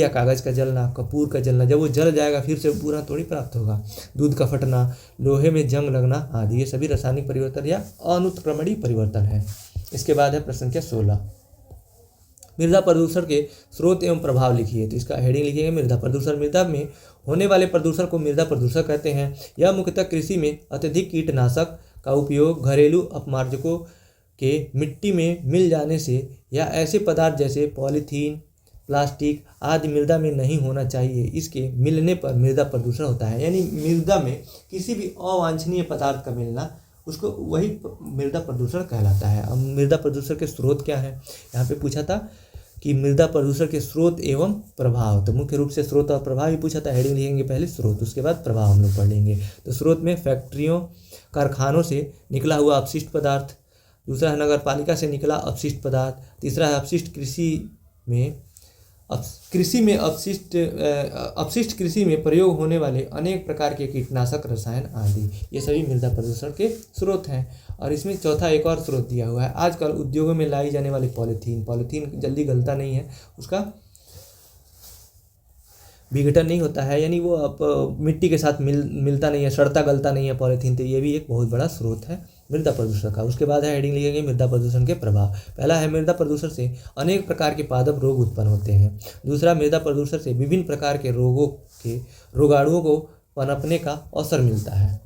Speaker 1: या कागज़ का जलना, कपूर का जलना, जब वो जल जाएगा फिर से पूरा थोड़ी प्राप्त होगा। दूध का फटना, लोहे में जंग लगना आदि, ये सभी रासायनिक परिवर्तन या अनुत्क्रमणीय परिवर्तन है। इसके बाद है प्रश्न संख्या 16, मृदा प्रदूषण के स्रोत एवं प्रभाव लिखिए। तो इसका हेडिंग लिखिएगा मृदा प्रदूषण। मृदा में होने वाले प्रदूषण को मृदा प्रदूषण कहते हैं। यह मुख्यतः कृषि में अत्यधिक कीटनाशक का उपयोग, घरेलू अपमार्जकों के मिट्टी में मिल जाने से या ऐसे पदार्थ जैसे पॉलीथीन, प्लास्टिक आदि मृदा में नहीं होना चाहिए, इसके मिलने पर मृदा प्रदूषण होता है। यानी मृदा में किसी भी अवांछनीय पदार्थ का मिलना, उसको वही मृदा प्रदूषण कहलाता है। अब मृदा प्रदूषण के स्रोत क्या है, यहाँ पे पूछा था कि मृदा प्रदूषण के स्रोत एवं प्रभाव। तो मुख्य रूप से स्रोत और प्रभाव ही पूछा था। हेडिंग लिखेंगे पहले स्रोत, उसके बाद प्रभाव हम लोग पढ़ लेंगे। तो स्रोत में फैक्ट्रियों, कारखानों से निकला हुआ अपशिष्ट पदार्थ, दूसरा है नगर पालिका से निकला अपशिष्ट पदार्थ, तीसरा है अपशिष्ट कृषि में प्रयोग होने वाले अनेक प्रकार के कीटनाशक, रसायन आदि, ये सभी मृदा प्रदूषण के स्रोत हैं। और इसमें चौथा एक और स्रोत दिया हुआ है, आजकल उद्योगों में लाई जाने वाली पॉलीथीन जल्दी गलता नहीं है, उसका विघटन नहीं होता है, यानी वो अब मिट्टी के साथ मिलता नहीं है, सड़ता गलता नहीं है पॉलीथीन, तो ये भी एक बहुत बड़ा स्रोत है मृदा प्रदूषण का। उसके बाद है हेडिंग लिखेंगे मृदा प्रदूषण के प्रभाव। पहला है मृदा प्रदूषण से अनेक प्रकार के पादप रोग उत्पन्न होते हैं। दूसरा, मृदा प्रदूषण से विभिन्न प्रकार के रोगाणुओं को पनपने का अवसर मिलता है।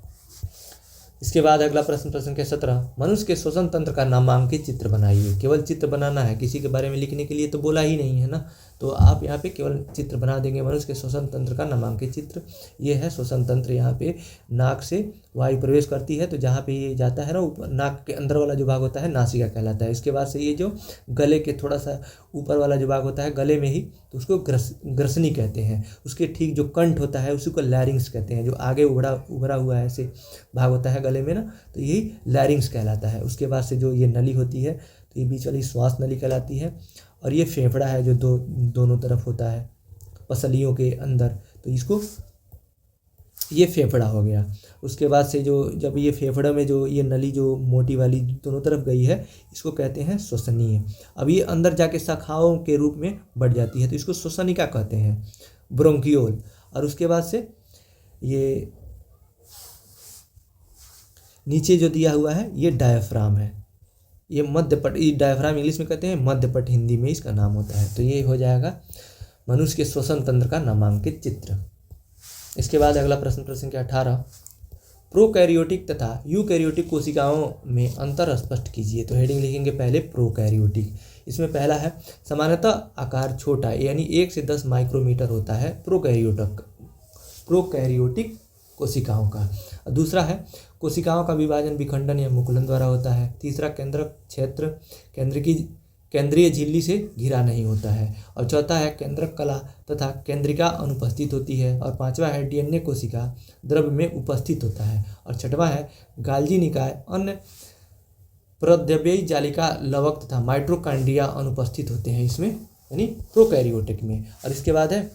Speaker 1: इसके बाद अगला प्रश्न संख्या 17, मनुष्य के श्वसन तंत्र का नामांकित चित्र बनाइए। केवल चित्र बनाना है, किसी के बारे में लिखने के लिए तो बोला ही नहीं है ना, तो आप यहाँ पे केवल चित्र बना देंगे। मनुष्य के श्वसन तंत्र का नामांकित चित्र, ये है श्वसन तंत्र। यहाँ पे नाक से वायु प्रवेश करती है, तो जहाँ पे ये जाता है ना, ऊपर नाक के अंदर वाला जो भाग होता है नासिका कहलाता है। इसके बाद से ये जो गले के थोड़ा सा ऊपर वाला जो भाग होता है गले में ही, तो उसको ग्रसनी कहते हैं। उसके ठीक जो कंठ होता है उसी को लैरिंग्स कहते हैं। जो आगे उभरा हुआ है ऐसे भाग होता है गले में ना, तो यही लैरिंग्स कहलाता है। उसके बाद से जो ये नली होती है, तो ये बीच वाली श्वास नली कहलाती है। और ये फेफड़ा है जो दोनों तरफ होता है पसलियों के अंदर, तो इसको ये फेफड़ा हो गया। उसके बाद से जो जब ये फेफड़े में जो ये नली जो मोटी वाली दोनों तरफ गई है, इसको कहते हैं श्वसनीय। अब ये अंदर जाके शाखाओं के रूप में बढ़ जाती है, तो इसको श्वसनिका कहते हैं, ब्रोंकियोल। और उसके बाद से ये नीचे जो दिया हुआ है ये डायफ्राम है, ये मध्यपट, ये डायफ्राम इंग्लिश में कहते हैं, मध्यपट हिंदी में इसका नाम होता है। तो ये हो जाएगा मनुष्य के श्वसन तंत्र का नामांकित चित्र। इसके बाद अगला प्रश्न संख्या 18, प्रोकैरियोटिक तथा यूकैरियोटिक कोशिकाओं में अंतर स्पष्ट कीजिए। तो हेडिंग लिखेंगे पहले प्रोकैरियोटिक। इसमें पहला है सामान्यतः आकार छोटा, यानी 1 से 10 माइक्रोमीटर होता है प्रोकैरियोटिक कोशिकाओं का। दूसरा है कोशिकाओं का विभाजन विखंडन या मुकुलन द्वारा होता है। तीसरा, केंद्रक क्षेत्र केंद्रीय झिल्ली से घिरा नहीं होता है। और चौथा है केंद्रक कला तथा केंद्रिका अनुपस्थित होती है। और पांचवा है डीएनए कोशिका द्रव्य में उपस्थित होता है। और छठवां है गाल्जी निकाय अन्य प्रद्रव्यी जालिका लवक तथा माइटोकॉन्ड्रिया अनुपस्थित होते हैं इसमें, यानी प्रोकैरियोटिक में। और इसके बाद है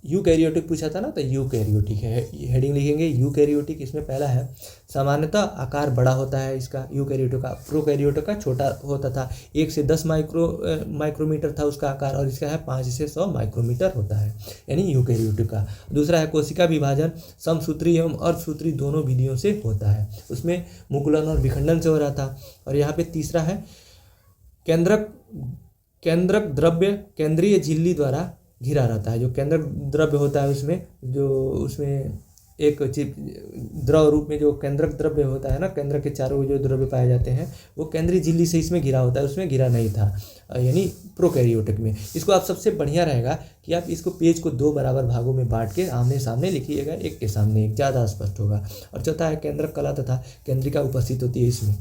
Speaker 1: यूकैरियोटिक पूछा था ना, तो यूकैरियोटिक है, हेडिंग लिखेंगे यूकैरियोटिक। इसमें पहला है सामान्यतः आकार बड़ा होता है इसका यूकैरियोटिक का, प्रोकैरियोटिक का छोटा होता था, 1 से 10 माइक्रोमीटर था उसका आकार, और इसका है 5 से 100 माइक्रोमीटर होता है, यानी यूकैरियोटिक का। दूसरा है कोशिका विभाजन समसूत्री एवं अर्धसूत्री दोनों विधियों से होता है, उसमें मुकुलन और विखंडन से हो रहा था। और यहाँ पे तीसरा है केंद्रक द्रव्य केंद्रीय झिल्ली द्वारा घिरा रहता है। जो केंद्रक द्रव्य होता है उसमें एक द्रव रूप में जो केंद्रक द्रव्य होता है ना, केंद्र के चारों ओर जो द्रव्य पाए जाते हैं वो केंद्रीय झिल्ली से इसमें घिरा होता है, उसमें घिरा नहीं था, यानी प्रोकैरियोटिक में। इसको आप सबसे बढ़िया रहेगा कि आप इसको पेज को 2 बराबर भागों में बांट के आमने सामने लिखिएगा, एक के सामने एक, ज़्यादा स्पष्ट होगा। और चौथा है केंद्रक कला तथा केंद्रिका उपस्थित होती है इसमें।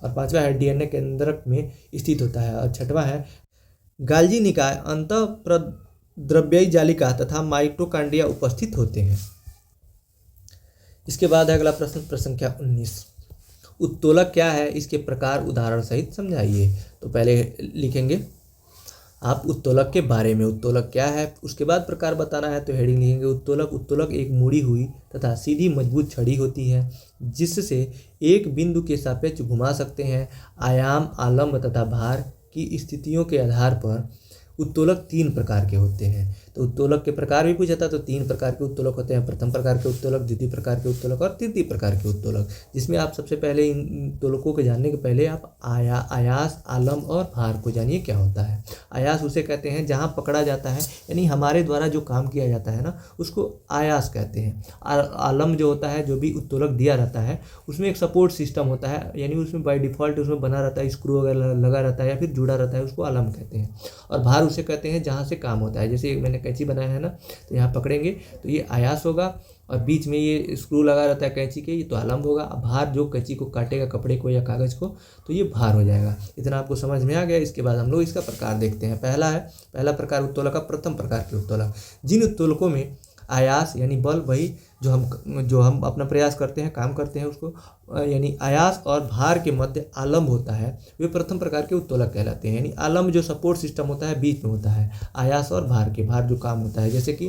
Speaker 1: और पांचवा है डीएनए केंद्रक में स्थित होता है। और छठवां है गाल्जी निकाय अंतःप्रद्रव्यी जालिका तथा माइटोकांड्रिया उपस्थित होते हैं। इसके बाद है अगला प्रश्न संख्या 19, उत्तोलक क्या है, इसके प्रकार उदाहरण सहित समझाइए। तो पहले लिखेंगे आप उत्तोलक के बारे में, उत्तोलक क्या है, उसके बाद प्रकार बताना है तो हेडिंग लिखेंगे उत्तोलक। उत्तोलक एक मुड़ी हुई तथा सीधी मजबूत छड़ी होती है जिससे एक बिंदु के सापेक्ष घुमा सकते हैं। आयाम, आलम्ब तथा भार की स्थितियों के आधार पर उत्तोलक 3 प्रकार के होते हैं। तो उत्तोलक के प्रकार भी पूछा था, तो 3 प्रकार के उत्तोलक होते हैं। प्रथम प्रकार के उत्तोलक, द्वितीय प्रकार के उत्तोलक और तृतीय प्रकार के उत्तोलक, जिसमें आप सबसे पहले इन उत्तोलकों को जानने के पहले आप आयास, आलम्ब और भार को जानिए क्या होता है। आयास उसे कहते हैं जहाँ पकड़ा जाता है, यानी हमारे द्वारा जो काम किया जाता है ना, उसको आयास कहते हैं। आलम्ब जो होता है, जो भी उत्तोलक दिया रहता है उसमें एक सपोर्ट सिस्टम होता है, यानी उसमें बाय डिफ़ॉल्ट उसमें बना रहता है, स्क्रू वगैरह लगा रहता है या फिर जुड़ा रहता है, उसको आलम्ब कहते हैं। और भार उसे कहते हैं जहाँ से काम होता है, जैसे मैंने कैंची बनाया है ना, तो यहाँ पकड़ेंगे तो ये आयास होगा, और बीच में ये स्क्रू लगा रहता है कैंची के, ये तो आलम्ब होगा। अब भार जो कैंची को काटेगा, कपड़े को या कागज़ को, तो ये भार हो जाएगा। इतना आपको समझ में आ गया। इसके बाद हम लोग इसका प्रकार देखते हैं। पहला प्रकार उत्तोलक का प्रथम प्रकार के उत्तोलक। जिन उत्तोलकों में आयास यानी बल, वही जो हम अपना प्रयास करते हैं, काम करते हैं उसको, यानी आयास और भार के मध्य आलम्ब होता है, वे प्रथम प्रकार के उत्तोलक कहलाते हैं। यानी आलम्ब जो सपोर्ट सिस्टम होता है बीच में होता है, आयास और भार जो काम होता है, जैसे कि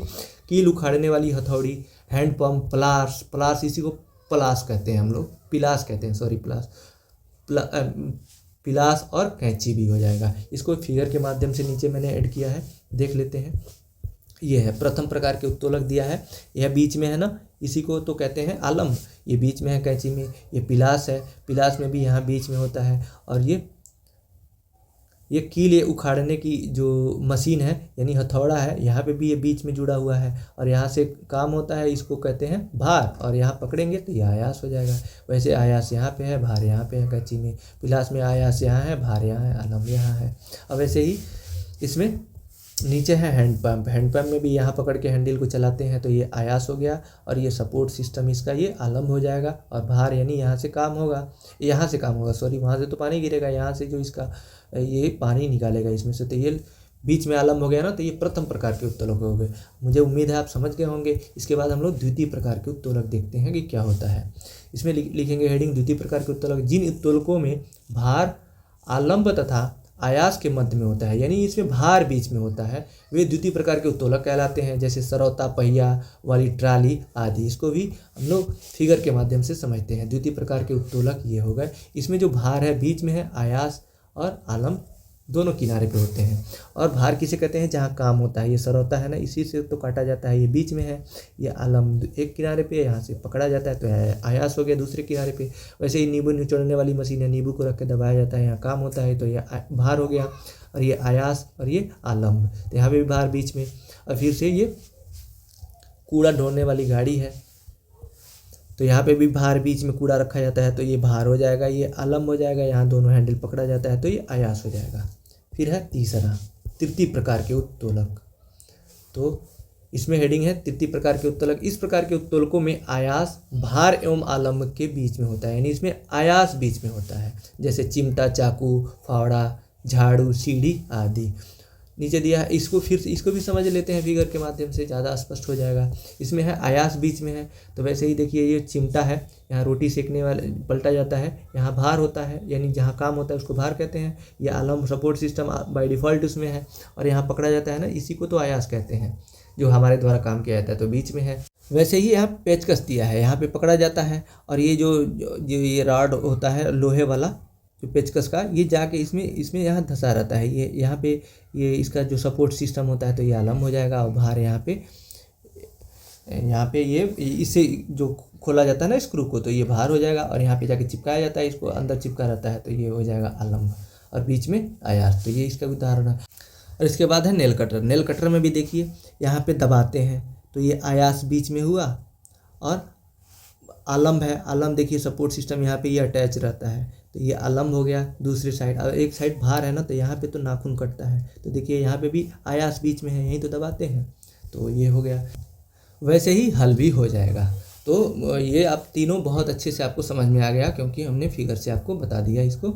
Speaker 1: कील उखाड़ने वाली हथौड़ी, हैंड पंप, प्लास इसी को प्लास कहते हैं हम लोग, पिलास कहते हैं, सॉरी पिलास और कैंची भी हो जाएगा। इसको फिगर के माध्यम से नीचे मैंने ऐड किया है, देख लेते हैं। ये है प्रथम प्रकार के उत्तोलक दिया है, यह बीच में है ना, इसी को तो कहते हैं आलम्ब। ये बीच में है कैंची में, ये पिलास है, पिलास में भी यहाँ बीच में होता है। और ये कील, ये उखाड़ने की जो मशीन है यानी हथौड़ा है, यहाँ पे भी ये बीच में जुड़ा हुआ है और यहाँ से काम होता है, इसको कहते हैं भार। और यहाँ पकड़ेंगे तो ये आयास हो जाएगा। वैसे आयास यहाँ पे है, भार यहाँ पे है कैंची में, पिलास में आयास यहाँ है, भार यहाँ है, आलम्ब यहाँ है। अब वैसे ही इसमें नीचे है हैंड पंप में भी यहाँ पकड़ के हैंडल को चलाते हैं, तो ये आयास हो गया। और ये सपोर्ट सिस्टम इसका ये आलम्ब हो जाएगा। और भार यानी यहाँ से काम होगा, सॉरी, वहाँ से तो पानी गिरेगा, यहाँ से जो इसका ये पानी निकालेगा इसमें से, तो ये बीच में आलम्ब हो गया ना, तो ये प्रथम प्रकार के उत्तोलक हो गए। मुझे उम्मीद है आप समझ गए होंगे। इसके बाद हम लोग द्वितीय प्रकार के उत्तोलक देखते हैं कि क्या होता है। इसमें लिखेंगे हेडिंग द्वितीय प्रकार के उत्तोलक। जिन उत्तोलकों में भार, आलम्ब तथा आयास के मध्य में होता है, यानी इसमें भार बीच में होता है, वे द्वितीय प्रकार के उत्तोलक कहलाते हैं। जैसे सरौता, पहिया वाली ट्राली आदि, इसको भी हम लोग फिगर के माध्यम से समझते हैं। द्वितीय प्रकार के उत्तोलक ये हो गए। इसमें जो भार है बीच में है, आयास और आलम्ब दोनों किनारे पे होते हैं। और भार किसे कहते हैं, जहाँ काम होता है। ये सरौता है ना, इसी से तो काटा जाता है, ये बीच में है। ये आलम्ब एक किनारे पे, यहाँ से पकड़ा जाता है, तो आयास हो गया दूसरे किनारे पे। वैसे ही नींबू निचोड़ने वाली मशीन है, नींबू को रख के दबाया जाता है, यहाँ काम होता है, तो ये भार हो गया। और ये आयास और ये आलम्ब, तो यहाँ पे भी भार बीच में। और फिर से ये कूड़ा ढोने वाली गाड़ी है, तो यहाँ पे भी भार बीच में कूड़ा रखा जाता है, तो ये भार हो जाएगा, ये आलम्ब हो जाएगा। यहाँ दोनों हैंडल पकड़ा जाता है, तो ये आयास हो जाएगा। फिर है तीसरा, तृतीय प्रकार के उत्तोलक। तो इसमें हेडिंग है तृतीय प्रकार के उत्तोलक। इस प्रकार के उत्तोलकों में आयास भार एवं आलम्ब के बीच में होता है, यानी इसमें आयास बीच में होता है। जैसे चिमटा, चाकू, फावड़ा, झाड़ू, सीढ़ी आदि। नीचे दिया है, इसको भी समझ लेते हैं फिगर के माध्यम से, ज़्यादा स्पष्ट हो जाएगा। इसमें है आयास बीच में है, तो वैसे ही देखिए ये चिमटा है, यहाँ रोटी सेकने वाले पलटा जाता है, यहाँ भार होता है, यानी जहाँ काम होता है उसको भार कहते हैं। ये आलम्ब सपोर्ट सिस्टम बाय डिफ़ॉल्ट उसमें है, और यहाँ पकड़ा जाता है ना, इसी को तो आयास कहते हैं, जो हमारे द्वारा काम किया जाता है, तो बीच में है। वैसे ही यहाँ पेचकस दिया है, यहाँ पे पकड़ा जाता है, और ये जो ये रॉड होता है लोहे वाला जो पेचकस का, ये जाके इसमें यहाँ धंसा रहता है। ये यहाँ पे ये इसका जो सपोर्ट सिस्टम होता है, तो ये आलम्ब हो जाएगा। और भार यहाँ पे ये इससे जो खोला जाता है ना स्क्रू को, तो ये भार हो जाएगा। और यहाँ पे जाके चिपकाया जाता है, इसको अंदर चिपका रहता है, तो ये हो जाएगा आलम्ब। और बीच में आयास, तो ये इसका उदाहरण है। और इसके बाद है नेल कटर। नेल कटर में भी देखिए यहाँ पे दबाते हैं, तो ये आयास बीच में हुआ, और आलम्ब है, आलम्ब देखिए सपोर्ट सिस्टम यहाँ पे ये अटैच रहता है, तो ये आलम्ब हो गया दूसरी साइड। और एक साइड भार है ना, तो यहाँ पे तो नाखून कटता है, तो देखिए यहाँ पे भी आयास बीच में है, यहीं तो दबाते हैं, तो ये हो गया। वैसे ही हल भी हो जाएगा। तो ये आप तीनों बहुत अच्छे से आपको समझ में आ गया, क्योंकि हमने फिगर से आपको बता दिया इसको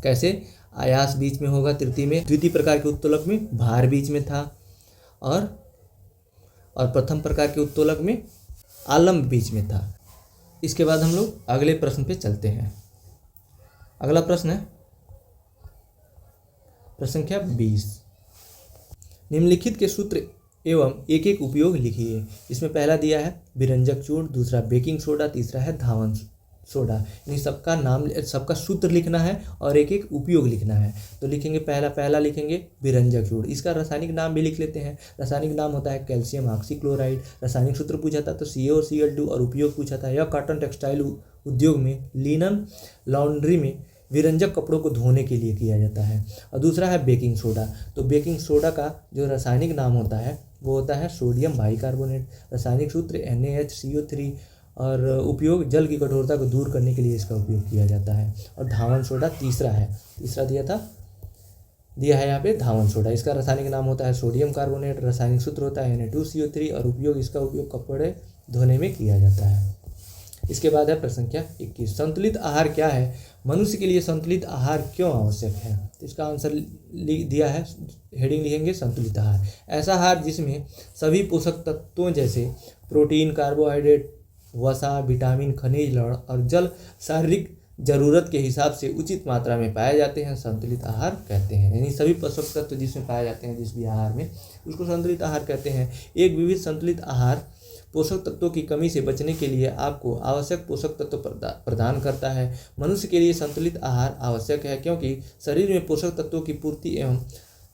Speaker 1: कैसे। आयास बीच में होगा तृतीय में, द्वितीय प्रकार के उत्तोलक में भार बीच में था, और प्रथम प्रकार के उत्तोलक में आलम्ब बीच में था। इसके बाद हम लोग अगले प्रश्न पे चलते हैं। अगला प्रश्न है प्रश्न संख्या 20। निम्नलिखित के सूत्र एवं एक एक उपयोग लिखिए। इसमें पहला दिया है विरंजक चूर्ण, दूसरा बेकिंग सोडा, तीसरा है धावन सोडा। इन सबका नाम, सबका सूत्र लिखना है और एक एक उपयोग लिखना है। तो लिखेंगे पहला लिखेंगे विरंजक चूर्ण। इसका रासायनिक नाम भी लिख लेते हैं। रासायनिक नाम होता है कैल्शियम ऑक्सीक्लोराइड। रासायनिक सूत्र पूछा था तो CaO और उपयोग पूछा था। यह कॉटन टेक्सटाइल उद्योग में, लिनन लॉन्ड्री में विरंजक कपड़ों को धोने के लिए किया जाता है। और दूसरा है बेकिंग सोडा। तो बेकिंग सोडा का जो रासायनिक नाम होता है वो होता है सोडियम बाइकार्बोनेट। रासायनिक सूत्र NaHCO3 और उपयोग जल की कठोरता को दूर करने के लिए इसका उपयोग किया जाता है। और धावन सोडा तीसरा है, तीसरा दिया है यहाँ पे धावन सोडा। इसका रासायनिक नाम होता है सोडियम कार्बोनेट। रासायनिक सूत्र होता है Na2CO3 और उपयोग, इसका उपयोग कपड़े धोने में किया जाता है। इसके बाद है प्रश्न संख्या 21। संतुलित आहार क्या है? मनुष्य के लिए संतुलित आहार क्यों आवश्यक है? तो इसका आंसर दिया है, हेडिंग लिखेंगे संतुलित आहार। ऐसा आहार जिसमें सभी पोषक तत्वों जैसे प्रोटीन, कार्बोहाइड्रेट, वसा, विटामिन, खनिज, लवण और जल शारीरिक जरूरत के हिसाब से उचित मात्रा में पाए जाते हैं, संतुलित आहार कहते हैं। यानी सभी पोषक तत्व जिसमें पाए जाते हैं जिस भी आहार में, उसको संतुलित आहार कहते हैं। एक विविध संतुलित आहार पोषक तत्वों की कमी से बचने के लिए आपको आवश्यक पोषक तत्व प्रदान करता है। मनुष्य के लिए संतुलित आहार आवश्यक है क्योंकि शरीर में पोषक तत्वों की पूर्ति एवं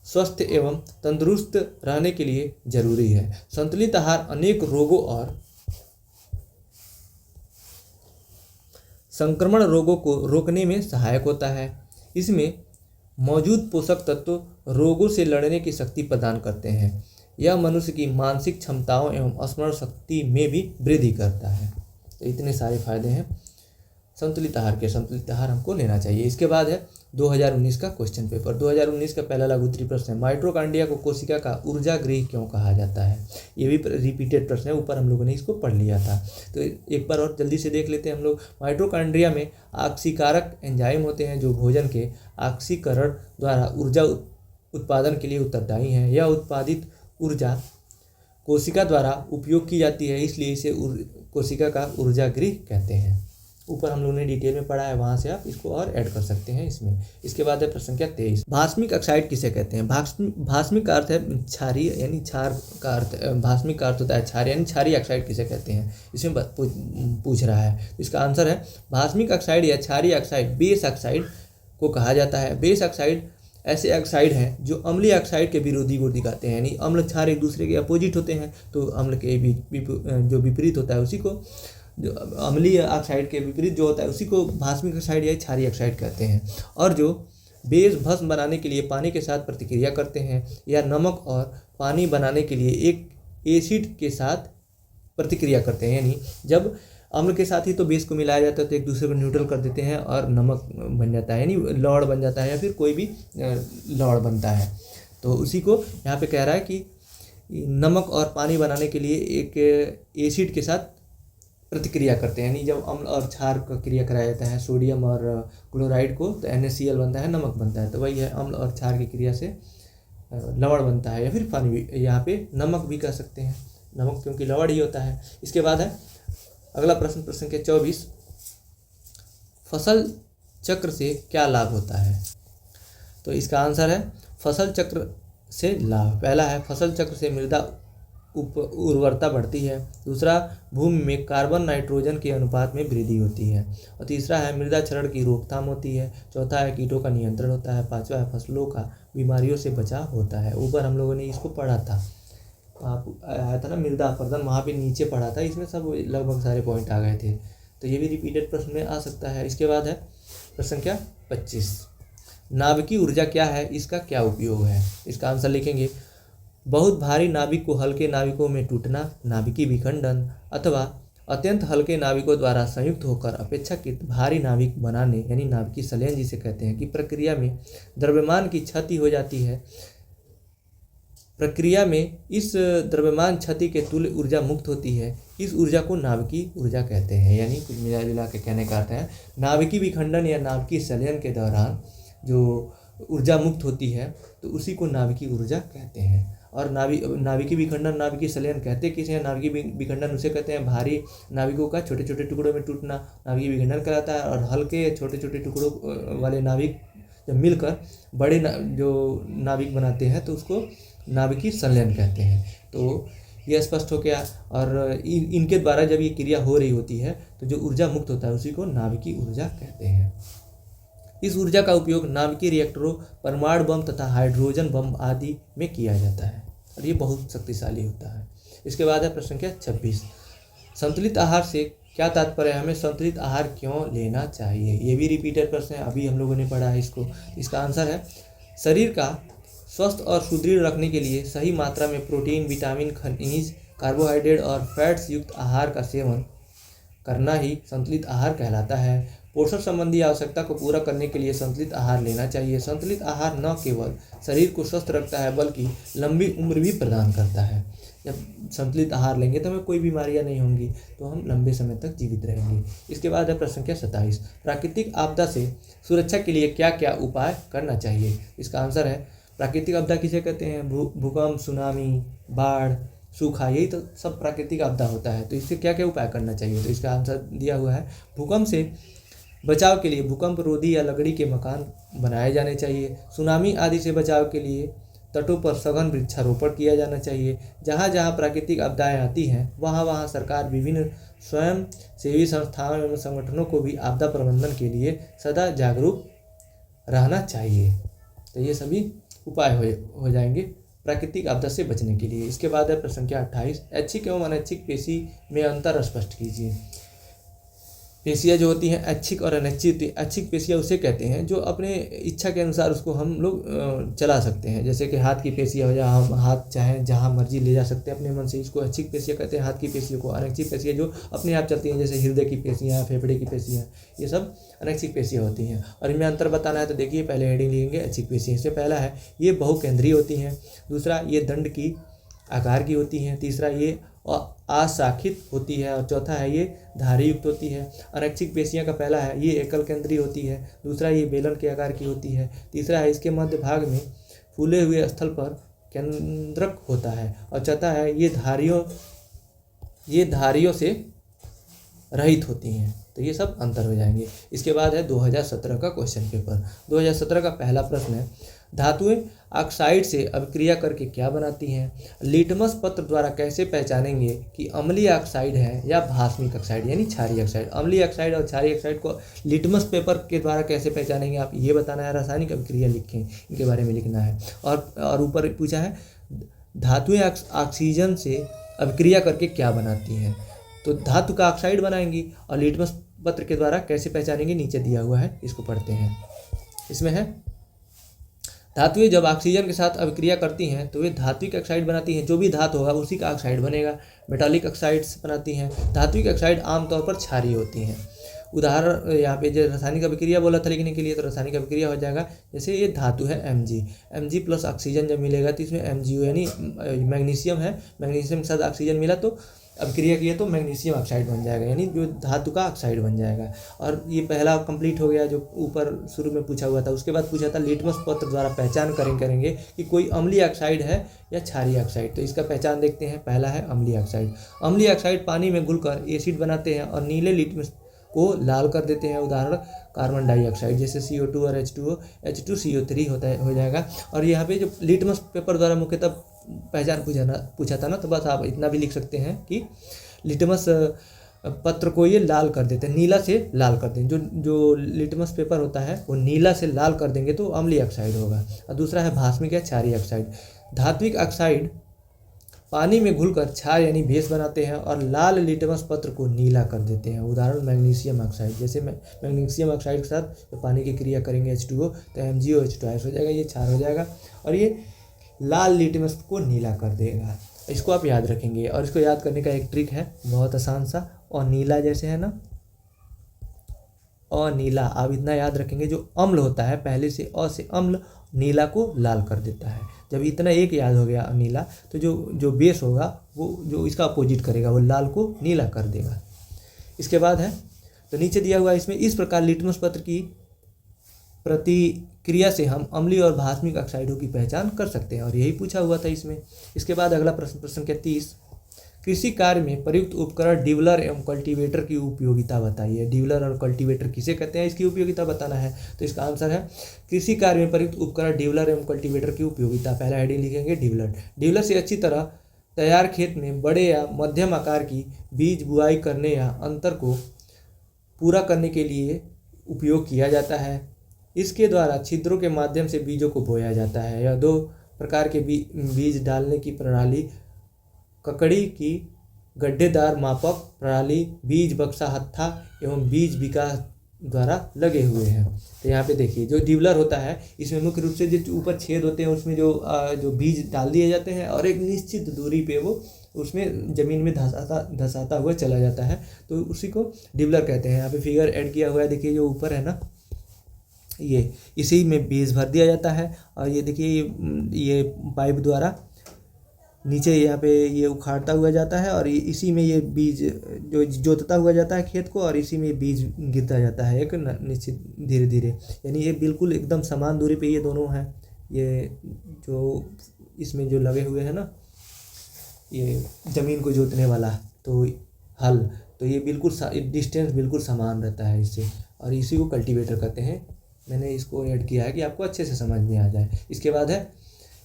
Speaker 1: स्वस्थ एवं तंदुरुस्त रहने के लिए जरूरी है। संतुलित आहार अनेक रोगों और संक्रमण रोगों को रोकने में सहायक होता है। इसमें मौजूद पोषक तत्व रोगों से लड़ने की शक्ति प्रदान करते हैं। यह मनुष्य की मानसिक क्षमताओं एवं स्मरण शक्ति में भी वृद्धि करता है। तो इतने सारे फायदे हैं संतुलित आहार के। संतुलित आहार हमको लेना चाहिए। इसके बाद है 2019 का क्वेश्चन पेपर। 2019 का पहला लघु उत्तरीय प्रश्न है, माइटोकॉन्ड्रिया को कोशिका का ऊर्जा गृह क्यों कहा जाता है? ये भी रिपीटेड प्रश्न है, ऊपर हम लोगों ने इसको पढ़ लिया था। तो एक बार और जल्दी से देख लेते हैं हम लोग। माइटोकॉन्ड्रिया में ऑक्सीकारक एंजाइम होते हैं जो भोजन के ऑक्सीकरण द्वारा ऊर्जा उत्पादन के लिए उत्तरदायी हैं। यह उत्पादित ऊर्जा कोशिका द्वारा उपयोग की जाती है, इसलिए इसे कोशिका का ऊर्जा गृह कहते हैं। ऊपर हम लोगों ने डिटेल में पढ़ा है, वहाँ से आप इसको और ऐड कर सकते हैं इसमें। इसके बाद है प्रश्न संख्या 23। भास्मिक ऑक्साइड किसे कहते हैं? भास्मिक का अर्थ है क्षारीय, यानी क्षार का अर्थ, भास्मिक का अर्थ होता है क्षार, यानी क्षारीय ऑक्साइड किसे कहते हैं, इसमें पूछ रहा है। इसका आंसर है भास्मिक ऑक्साइड या क्षारीय ऑक्साइड बेस ऑक्साइड को कहा जाता है। बेस ऑक्साइड ऐसे ऑक्साइड हैं जो अम्लीय ऑक्साइड के विरोधी गुण दिखाते हैं, यानी अम्ल क्षार एक दूसरे के अपोजिट होते हैं, तो अम्ल के जो विपरीत होता है उसी को, जो अम्लीय ऑक्साइड के विपरीत जो होता है उसी को भास्मिक ऑक्साइड या क्षारीय ऑक्साइड कहते हैं। और जो बेस भस्म बनाने के लिए पानी के साथ प्रतिक्रिया करते हैं या नमक और पानी बनाने के लिए एक एसिड के साथ प्रतिक्रिया करते हैं, यानी जब अम्ल के साथ ही तो बेस को मिलाया जाता है तो एक दूसरे को न्यूट्रल कर देते हैं और नमक बन जाता है, यानी लवण बन जाता है या फिर कोई भी लवण बनता है। तो उसी को यहाँ पे कह रहा है कि नमक और पानी बनाने के लिए एक एसिड के साथ प्रतिक्रिया करते हैं, यानी जब अम्ल और क्षार का क्रिया कराया जाता है सोडियम और क्लोराइड को, तो NaCl बनता है, नमक बनता है। तो वही है, अम्ल और क्षार की क्रिया से लवण बनता है या फिर पानी भी, यहाँ पे नमक भी कह सकते हैं, नमक क्योंकि लवण ही होता है। इसके बाद है अगला प्रश्न, प्रश्न संख्या 24। फसल चक्र से क्या लाभ होता है? तो इसका आंसर है फसल चक्र से लाभ। पहला है फसल चक्र से मृदा उर्वरता बढ़ती है। दूसरा, भूमि में कार्बन नाइट्रोजन के अनुपात में वृद्धि होती है। और तीसरा है मृदा क्षरण की रोकथाम होती है। चौथा है कीटों का नियंत्रण होता है। पांचवा है फसलों का बीमारियों से बचाव होता है। ऊपर हम लोगों ने इसको पढ़ा था, आप आया था ना मृदा अपर्दन, वहाँ पे नीचे पढ़ा था, इसमें सब लगभग सारे पॉइंट आ गए थे। तो ये भी रिपीटेड प्रश्न में आ सकता है। इसके बाद है प्रश्न संख्या 25। नाभिकीय ऊर्जा क्या है, इसका क्या उपयोग है? इसका आंसर लिखेंगे बहुत भारी नाभिक को हल्के नाभिकों में टूटना, नाभिकीय विखंडन, अथवा अत्यंत हल्के नाविकों द्वारा संयुक्त होकर अपेक्षाकृत भारी नाविक बनाने यानी नाभिकीय संलयन जिसे कहते हैं की प्रक्रिया में द्रव्यमान की क्षति हो जाती है। प्रक्रिया में इस द्रव्यमान क्षति के तुल्य ऊर्जा मुक्त होती है। इस ऊर्जा को नाभिकीय ऊर्जा कहते हैं। यानी कुछ मिला जुला के कहने का अर्थ है नाभिकीय विखंडन या नाभिकीय संलयन के दौरान जो ऊर्जा मुक्त होती है तो उसी को नाभिकीय ऊर्जा कहते हैं। और नाभिकीय विखंडन नाभिकीय संलयन कहते किसे हैं? नाभिकीय विखंडन उसे कहते हैं भारी नाविकों का छोटे छोटे टुकड़ों में टूटना नाभिकीय विखंडन कहलाता है। और हल्के छोटे छोटे टुकड़ों वाले नाविक जब मिलकर बड़े जो नाविक बनाते हैं तो उसको नाभिकीय संलयन कहते हैं। तो यह स्पष्ट हो गया। और इनके द्वारा जब ये क्रिया हो रही होती है तो जो ऊर्जा मुक्त होता है उसी को नाभिकीय ऊर्जा कहते हैं। इस ऊर्जा का उपयोग नाभिकीय रिएक्टरों, परमाणु बम तथा हाइड्रोजन बम आदि में किया जाता है और ये बहुत शक्तिशाली होता है। इसके बाद है प्रश्न संख्या 26। संतुलित आहार से क्या तात्पर्य है? हमें संतुलित आहार क्यों लेना चाहिए? ये भी रिपीटेड प्रश्न है, अभी हम लोगों ने पढ़ा है इसको। इसका आंसर है शरीर का स्वस्थ और सुदृढ़ रखने के लिए सही मात्रा में प्रोटीन, विटामिन, खनिज, कार्बोहाइड्रेट और फैट्स युक्त आहार का सेवन करना ही संतुलित आहार कहलाता है। पोषण संबंधी आवश्यकता को पूरा करने के लिए संतुलित आहार लेना चाहिए। संतुलित आहार न केवल शरीर को स्वस्थ रखता है बल्कि लंबी उम्र भी प्रदान करता है। जब संतुलित आहार लेंगे तो हमें कोई बीमारियां नहीं होंगी, तो हम लंबे समय तक जीवित रहेंगे। इसके बाद है प्रश्न संख्या 27। प्राकृतिक आपदा से सुरक्षा के लिए क्या क्या उपाय करना चाहिए? इसका आंसर है प्राकृतिक आपदा किसे कहते हैं? भूकंप, सुनामी, बाढ़, सूखा, यही तो सब प्राकृतिक आपदा होता है। तो इससे क्या क्या उपाय करना चाहिए? तो इसका आंसर दिया हुआ है भूकंप से बचाव के लिए भूकंप रोधी या लकड़ी के मकान बनाए जाने चाहिए। सुनामी आदि से बचाव के लिए तटों पर सघन वृक्षारोपण किया जाना चाहिए। जहाँ जहाँ प्राकृतिक आपदाएं आती हैं वहाँ वहाँ सरकार विभिन्न स्वयं सेवी संस्थाओं एवं संगठनों को भी आपदा प्रबंधन के लिए सदा जागरूक रहना चाहिए। तो ये सभी उपाय हो जाएंगे प्राकृतिक आपदा से बचने के लिए। इसके बाद है प्रश्न संख्या 28। ऐच्छिक एवं अनैच्छिक पेशी में अंतर स्पष्ट कीजिए। पेशियाँ जो होती हैं ऐच्छिक और अनैच्छिक। ऐच्छिक पेशियाँ उसे कहते हैं जो अपने इच्छा के अनुसार उसको हम लोग चला सकते हैं। जैसे कि हाथ की पेशियाँ हो जाए, हम हाथ चाहे जहाँ मर्जी ले जा सकते हैं अपने मन से, इसको ऐच्छिक पेशियाँ कहते हैं हाथ की पेशियों को। अनैच्छिक पेशियाँ जो अपने आप चलती हैं जैसे हृदय की पेशियाँ, फेफड़े की पेशियाँ, ये सब अनैच्छिक पेशियाँ होती हैं। और इनमें अंतर बताना है तो देखिए पहले हेडिंग लिखेंगे ऐच्छिक पेशियाँ। इससे पहला है ये बहुकेंद्रीय होती हैं, दूसरा ये दंड की आकार की होती हैं, तीसरा ये अशाखित होती है और चौथा है ये धारी युक्त होती है। अनैच्छिक पेशियाँ का पहला है ये एकल केंद्रीय होती है, दूसरा ये बेलन के आकार की होती है, तीसरा है इसके मध्य भाग में फूले हुए स्थल पर केंद्रक होता है और चौथा है ये धारियों से रहित होती हैं। तो ये सब अंतर हो जाएंगे। इसके बाद है 2017 का क्वेश्चन पेपर। 2017 का पहला प्रश्न है धातुएं ऑक्साइड से अभिक्रिया करके क्या बनाती हैं? लिटमस पत्र द्वारा कैसे पहचानेंगे कि अम्लीय ऑक्साइड है या भास्मिक ऑक्साइड यानी क्षारीय ऑक्साइड? अम्लीय ऑक्साइड और क्षारीय ऑक्साइड को लिटमस पेपर के द्वारा कैसे पहचानेंगे आप ये बताना है। रासायनिक अभिक्रिया लिखें, इनके बारे में लिखना है। और ऊपर पूछा है धातुएं ऑक्सीजन से अभिक्रिया करके क्या बनाती हैं? तो धातु का ऑक्साइड बनाएंगी और लिटमस पत्र के द्वारा कैसे पहचानेंगे नीचे दिया हुआ है, इसको पढ़ते हैं। इसमें है धातुएं जब ऑक्सीजन के साथ अभिक्रिया करती हैं तो वे धात्विक ऑक्साइड बनाती हैं। जो भी धातु होगा उसी का ऑक्साइड बनेगा। मेटालिक ऑक्साइड्स बनाती हैं। धात्विक ऑक्साइड आमतौर पर क्षारीय होती हैं। उदाहरण यहाँ पे जो रासायनिक अभिक्रिया बोला था लिखने के लिए, तो रासायनिक अभिक्रिया हो जाएगा जैसे ये धातु है Mg प्लस ऑक्सीजन जब मिलेगा तो इसमें MgO यानी मैग्नीशियम है, मैग्नीशियम के साथ ऑक्सीजन मिला तो अभिक्रिया किया तो मैग्नीशियम ऑक्साइड बन जाएगा यानी जो धातु का ऑक्साइड बन जाएगा। और ये पहला कंप्लीट हो गया जो ऊपर शुरू में पूछा हुआ था। उसके बाद पूछा था लिटमस पत्र द्वारा पहचान करेंगे कि कोई अम्लीय ऑक्साइड है या क्षारीय ऑक्साइड। तो इसका पहचान देखते हैं। पहला है अम्लीय ऑक्साइड। अम्लीय ऑक्साइड पानी में घुलकर एसिड बनाते हैं और नीले लिटमस को लाल कर देते हैं। उदाहरण कार्बन डाइऑक्साइड जैसे CO2 और H2O, H2CO3 हो जाएगा। और यहाँ पे जो लिटमस पेपर द्वारा मुख्यतः पहचान पूछा था ना, तो बस आप इतना भी लिख सकते हैं कि लिटमस पत्र को ये लाल कर देते हैं, नीला से लाल कर देंगे। जो लिटमस पेपर होता है वो नीला से लाल कर देंगे तो अम्लीय ऑक्साइड होगा। और दूसरा है भास्मिक या क्षारीय ऑक्साइड। धात्विक ऑक्साइड पानी में घुलकर क्षार यानी बेस बनाते हैं और लाल लिटमस पत्र को नीला कर देते हैं। उदाहरण मैग्नीशियम ऑक्साइड जैसे मैग्नीशियम ऑक्साइड के साथ तो पानी की क्रिया करेंगे H2O तो MgO H2S हो जाएगा, ये क्षार हो जाएगा और ये लाल लिटमस को नीला कर देगा। इसको आप याद रखेंगे और इसको याद करने का एक ट्रिक है बहुत आसान सा, और नीला जैसे है ना, और नीला, आप इतना याद रखेंगे, जो अम्ल होता है पहले से अ से अम्ल नीला को लाल कर देता है। जब इतना एक याद हो गया नीला, तो जो जो बेस होगा वो जो इसका अपोजिट करेगा वो लाल को नीला कर देगा। इसके बाद है, तो नीचे दिया हुआ इसमें, इस प्रकार लिटमस पत्र की प्रतिक्रिया से हम अम्लीय और भास्मिक ऑक्साइडों की पहचान कर सकते हैं, और यही पूछा हुआ था इसमें। इसके बाद अगला प्रश्न, प्रश्न के 30, कृषि कार्य में प्रयुक्त उपकरण डिवलर एवं कल्टीवेटर की उपयोगिता बताइए। डिवलर और कल्टीवेटर किसे कहते हैं, इसकी उपयोगिता बताना है। तो इसका आंसर है कृषि कार्य में प्रयुक्त उपकरण डिवलर एवं कल्टीवेटर की उपयोगिता। पहला हेडिंग लिखेंगे डिवलर। डिवलर से अच्छी तरह तैयार खेत में बड़े या मध्यम आकार की बीज बुआई करने या अंतर को पूरा करने के लिए उपयोग किया जाता है। इसके द्वारा छिद्रों के माध्यम से बीजों को बोया जाता है। यह दो प्रकार के बीज डालने की प्रणाली, ककड़ी की गड्ढेदार मापक प्रणाली, बीज बक्सा हत्था एवं बीज विकास द्वारा लगे हुए हैं। तो यहाँ पे देखिए, जो डिवलर होता है इसमें मुख्य रूप से जो ऊपर छेद होते हैं उसमें जो बीज डाल दिए जाते हैं, और एक निश्चित दूरी पे वो उसमें ज़मीन में धंसाता हुआ चला जाता है, तो उसी को डिवलर कहते हैं। यहाँ पे फिगर ऐड किया हुआ है, देखिए जो ऊपर है ना, ये इसी में बीज भर दिया जाता है, और ये देखिए ये पाइप द्वारा नीचे यहाँ पे ये उखाड़ता हुआ जाता है, और इसी में ये बीज जो जोतता हुआ जाता है खेत को, और इसी में बीज गिरता जाता है एक निश्चित धीरे धीरे। यानी ये बिल्कुल एकदम समान दूरी पे ये दोनों हैं, ये जो इसमें जो लगे हुए हैं ना, ये ज़मीन को जोतने वाला तो हल, तो ये बिल्कुल डिस्टेंस बिल्कुल समान रहता है इससे, और इसी को कल्टीवेटर कहते हैं। मैंने इसको ऐड किया है कि आपको अच्छे से समझ में आ जाए। इसके बाद है,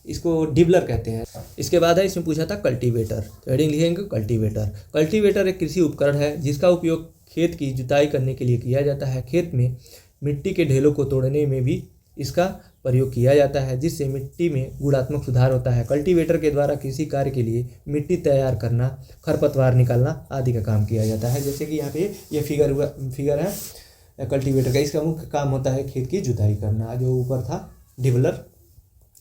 Speaker 1: इसको डिवलर कहते हैं। इसके बाद है, इसमें पूछा था कल्टीवेटर, तो हेडिंग लिखेंगे कल्टीवेटर। कल्टीवेटर एक कृषि उपकरण है जिसका उपयोग खेत की जुताई करने के लिए किया जाता है। खेत में मिट्टी के ढेलों को तोड़ने में भी इसका प्रयोग किया जाता है, जिससे मिट्टी में गुणात्मक सुधार होता है। कल्टीवेटर के द्वारा कृषि कार्य के लिए मिट्टी तैयार करना, खरपतवार निकालना आदि का काम किया जाता है। जैसे कि यहाँ पे ये फिगर है कल्टीवेटर का। इसका मुख्य काम होता है खेत की जुताई करना। जो ऊपर था डिवलर,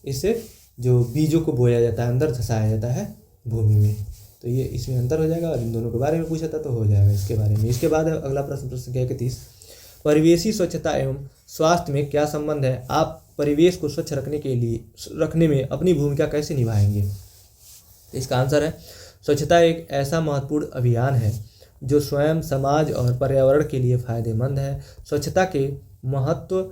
Speaker 1: इससे जो बीजों को बोया जाता है, अंदर धंसाया जाता है भूमि में, तो ये इसमें अंतर हो जाएगा। और इन दोनों के बारे में पूछा था तो हो जाएगा इसके बारे में। इसके बाद अगला प्रश्न, प्रश्न क्या है 30, परिवेशी स्वच्छता एवं स्वास्थ्य में क्या संबंध है? आप परिवेश को स्वच्छ रखने में अपनी भूमिका कैसे निभाएंगे? इसका आंसर है, स्वच्छता एक ऐसा महत्वपूर्ण अभियान है जो स्वयं, समाज और पर्यावरण के लिए फायदेमंद है। स्वच्छता के महत्व,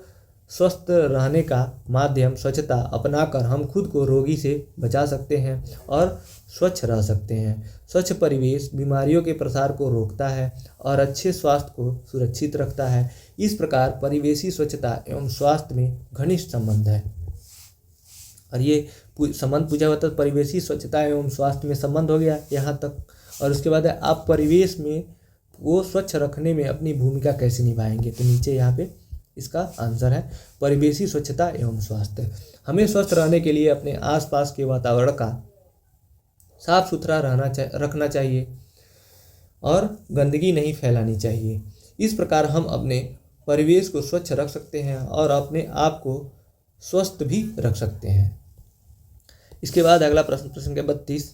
Speaker 1: स्वस्थ रहने का माध्यम स्वच्छता अपनाकर हम खुद को रोगी से बचा सकते हैं और स्वच्छ रह सकते हैं। स्वच्छ परिवेश बीमारियों के प्रसार को रोकता है और अच्छे स्वास्थ्य को सुरक्षित रखता है। इस प्रकार परिवेशी स्वच्छता एवं स्वास्थ्य में घनिष्ठ संबंध है। और ये संबंध पूछा हुआ था, परिवेशी स्वच्छता एवं स्वास्थ्य में संबंध हो गया यहाँ तक। और उसके बाद है, आप परिवेश में वो स्वच्छ रखने में अपनी भूमिका कैसे निभाएंगे? तो नीचे यहाँ पे इसका आंसर है, परिवेशी स्वच्छता एवं स्वास्थ्य। हमें स्वस्थ रहने के लिए अपने आसपास के वातावरण का साफ सुथरा रखना चाहिए और गंदगी नहीं फैलानी चाहिए। इस प्रकार हम अपने परिवेश को स्वच्छ रख सकते हैं और अपने आप को स्वस्थ भी रख सकते हैं। इसके बाद अगला प्रश्न, प्रश्न के 32,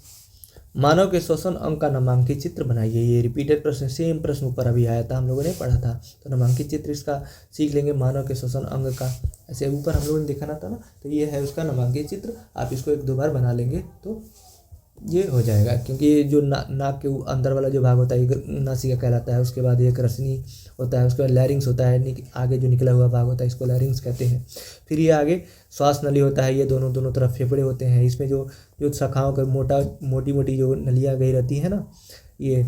Speaker 1: मानव के श्वसन अंग का नामांकित चित्र बनाइए। ये रिपीटेड प्रश्न, सेम प्रश्न ऊपर अभी आया था, हम लोगों ने पढ़ा था। तो नामांकित चित्र इसका सीख लेंगे, मानव के श्वसन अंग का। ऐसे ऊपर हम लोगों ने दिखाना था ना, तो ये है उसका नामांकित चित्र। आप इसको 1-2 बार बना लेंगे तो ये हो जाएगा, क्योंकि ये जो नाक के अंदर वाला जो भाग होता है ये नासिका कहलाता है। उसके बाद एक रसनी होता है, उसके बाद लैरिंग्स होता है, आगे जो निकला हुआ भाग होता है इसको लैरिंग्स कहते हैं। फिर ये आगे श्वास नली होता है, ये दोनों तरफ फेफड़े होते हैं। इसमें जो शाखाओं का मोटी मोटी जो नलियाँ गई रहती है ना, ये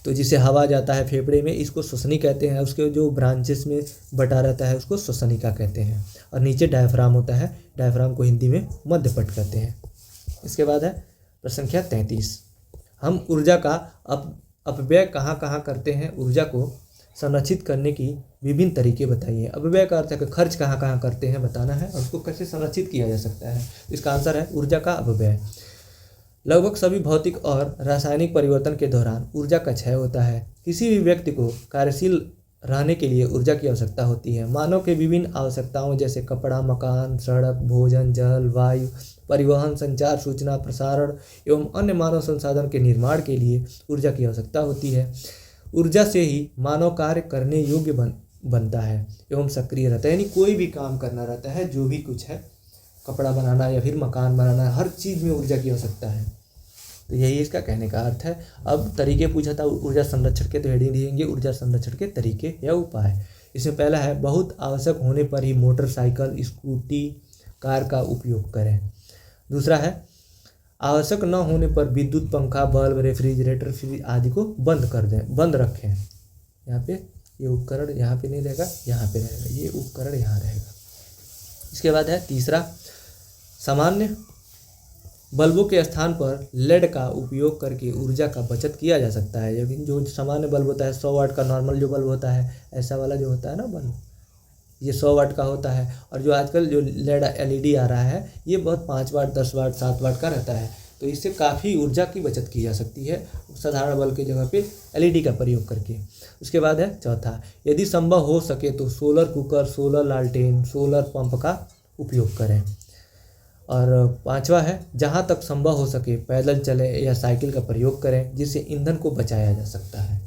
Speaker 1: तो जिसे हवा जाता है फेफड़े में, इसको श्वसनी कहते हैं। उसके जो ब्रांचेस में बटा रहता है उसको श्वसनिका कहते हैं। और नीचे डायफ्राम होता है, डायफ्राम को हिंदी में मध्यपट कहते हैं। इसके बाद है प्रश्न संख्या 33, हम ऊर्जा का अपव्यय कहाँ कहाँ करते हैं? ऊर्जा को संरक्षित करने की विभिन्न तरीके बताइए। अपव्यय का अर्थ है कि खर्च कहाँ कहाँ करते हैं बताना है, और उसको कैसे संरक्षित किया जा सकता है। इसका आंसर है ऊर्जा का अपव्यय। लगभग सभी भौतिक और रासायनिक परिवर्तन के दौरान ऊर्जा का क्षय होता है। किसी भी व्यक्ति को कार्यशील रहने के लिए ऊर्जा की आवश्यकता होती है। मानव के विभिन्न आवश्यकताओं जैसे कपड़ा, मकान, सड़क, भोजन, जल, वायु परिवहन, संचार, सूचना प्रसारण एवं अन्य मानव संसाधन के निर्माण के लिए ऊर्जा की आवश्यकता होती है। ऊर्जा से ही मानव कार्य करने योग्य बनता है एवं सक्रिय रहता है, यानी कोई भी काम करना रहता है, जो भी कुछ है, कपड़ा बनाना या फिर मकान बनाना, हर चीज़ में ऊर्जा की आवश्यकता है। तो यही इसका कहने का अर्थ है। अब तरीके पूछा था ऊर्जा संरक्षण के, तो हेडिंग दिएंगे ऊर्जा संरक्षण के तरीके या उपाय। इसमें पहला है बहुत आवश्यक होने पर ही मोटरसाइकिल, स्कूटी, कार का उपयोग करें। दूसरा है आवश्यक न होने पर विद्युत, पंखा, बल्ब, रेफ्रिजरेटर, फ्रिज आदि को बंद कर दें, बंद रखें। यहाँ पे ये उपकरण यहाँ पे नहीं रहेगा, यहाँ पे रहेगा, ये उपकरण यहाँ रहेगा। इसके बाद है तीसरा, सामान्य बल्बों के स्थान पर लेड का उपयोग करके ऊर्जा का बचत किया जा सकता है। लेकिन जो सामान्य बल्ब होता है 100 वाट का, नॉर्मल जो बल्ब होता है, ऐसा वाला जो होता है ना बल्ब, ये 100 वाट का होता है। और जो आजकल जो लेड एलईडी आ रहा है, ये बहुत 5 वाट, 10 वाट, 7 वाट का रहता है। तो इससे काफ़ी ऊर्जा की बचत की जा सकती है साधारण बल्ब की जगह पे एलईडी का प्रयोग करके। उसके बाद है चौथा, यदि संभव हो सके तो सोलर कुकर, सोलर लालटेन, सोलर पंप का उपयोग करें। और पांचवा है जहाँ तक संभव हो सके पैदल चलें या साइकिल का प्रयोग करें, जिससे ईंधन को बचाया जा सकता है।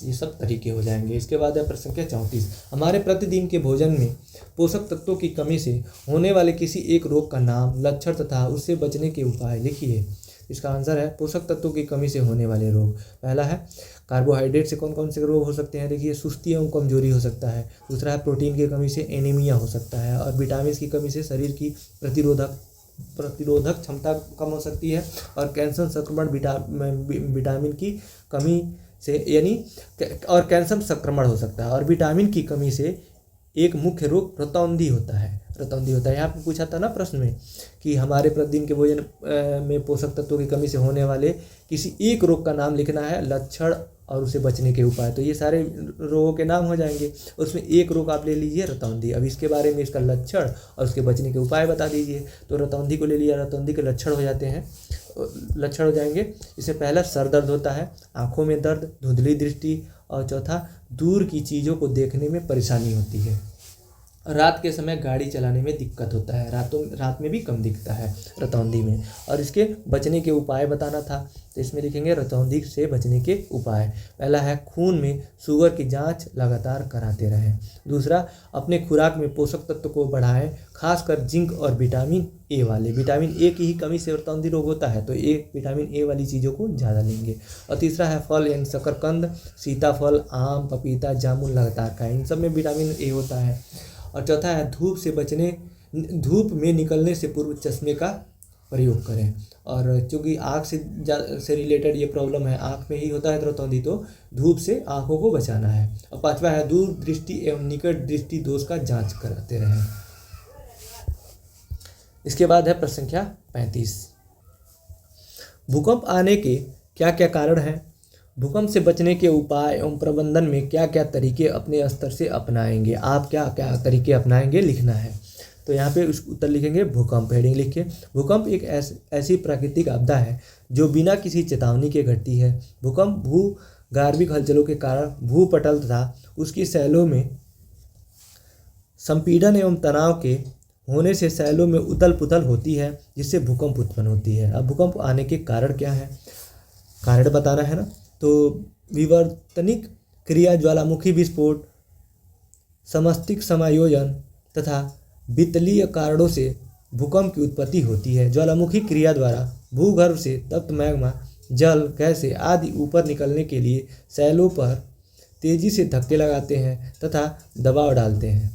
Speaker 1: ये सब तरीके हो जाएंगे। इसके बाद है प्रश्न संख्या 34, हमारे प्रतिदिन के भोजन में पोषक तत्वों की कमी से होने वाले किसी एक रोग का नाम, लक्षण तथा उससे बचने के उपाय लिखिए। इसका आंसर है पोषक तत्वों की कमी से होने वाले रोग। पहला है कार्बोहाइड्रेट से कौन कौन से रोग हो सकते हैं, देखिए सुस्ती एवं कमजोरी हो सकता है। दूसरा है प्रोटीन की कमी से एनीमिया हो सकता है। और विटामिन की कमी से शरीर की प्रतिरोधक क्षमता कम हो सकती है। और कैंसर संक्रमण विटामिन की कमी से यानी और कैंसर संक्रमण हो सकता है। और विटामिन की कमी से एक मुख्य रोग रतौंधी होता है। यहाँ पे पूछा था ना प्रश्न में कि हमारे प्रतिदिन के भोजन में पोषक तत्वों की कमी से होने वाले किसी एक रोग का नाम लिखना है, लक्षण और उसे बचने के उपाय। तो ये सारे रोगों के नाम हो जाएंगे, उसमें एक रोग आप ले लीजिए रतौंधी। अब इसके बारे में इसका लक्षण और उसके बचने के उपाय बता दीजिए। तो रतौंधी को ले लिया, रतौंधी के लक्षण हो जाते हैं, लक्षण हो जाएंगे। इसमें पहला सर दर्द होता है, आँखों में दर्द, धुंधली दृष्टि, और चौथा दूर की चीज़ों को देखने में परेशानी होती है। रात के समय गाड़ी चलाने में दिक्कत होता है, रात में भी कम दिखता है रतौंधी में। और इसके बचने के उपाय बताना था, तो इसमें लिखेंगे रतौंधी से बचने के उपाय। पहला है खून में शुगर की जांच लगातार कराते रहें। दूसरा, अपने खुराक में पोषक तत्व को बढ़ाएं, खासकर जिंक और विटामिन ए वाले। विटामिन ए की ही कमी से रतौंधी रोग होता है, तो विटामिन ए वाली चीज़ों को ज़्यादा लेंगे। और तीसरा है फल यानी शकरकंद, सीताफल, आम, पपीता, जामुन लगातार खाएं, इन सब में विटामिन ए होता है। और चौथा है धूप में निकलने से पूर्व चश्मे का प्रयोग करें। और चूँकि आँख से रिलेटेड ये प्रॉब्लम है, आँख में ही होता है रतौंधी, तो धूप से आँखों को बचाना है। और पांचवा है दूर दृष्टि एवं निकट दृष्टि दोष का जांच कराते रहें। इसके बाद है प्रश्न संख्या 35, भूकंप आने के क्या क्या कारण हैं, भूकंप से बचने के उपाय एवं प्रबंधन में क्या क्या तरीके अपने स्तर से अपनाएंगे, आप क्या क्या तरीके अपनाएंगे लिखना है। तो यहाँ पे उस उत्तर लिखेंगे भूकंप, हेडिंग लिखिए। भूकंप एक ऐसी प्राकृतिक आपदा है जो बिना किसी चेतावनी के घटती है। भूकंप भूगार्भिक हलचलों के कारण भूपटल तथा उसकी शैलों में संपीड़न एवं तनाव के होने से शैलों में उथल पुथल होती है, जिससे भूकंप उत्पन्न होती है। अब भूकंप आने के कारण क्या है, कारण बताना है ना। तो विवर्तनिक क्रिया, ज्वालामुखी विस्फोट, समष्टिक समायोजन तथा वित्तीय कारणों से भूकंप की उत्पत्ति होती है। ज्वालामुखी क्रिया द्वारा भूगर्भ से तप्त मैग्मा, जल, गैसें आदि ऊपर निकलने के लिए शैलों पर तेजी से धक्के लगाते हैं तथा दबाव डालते हैं,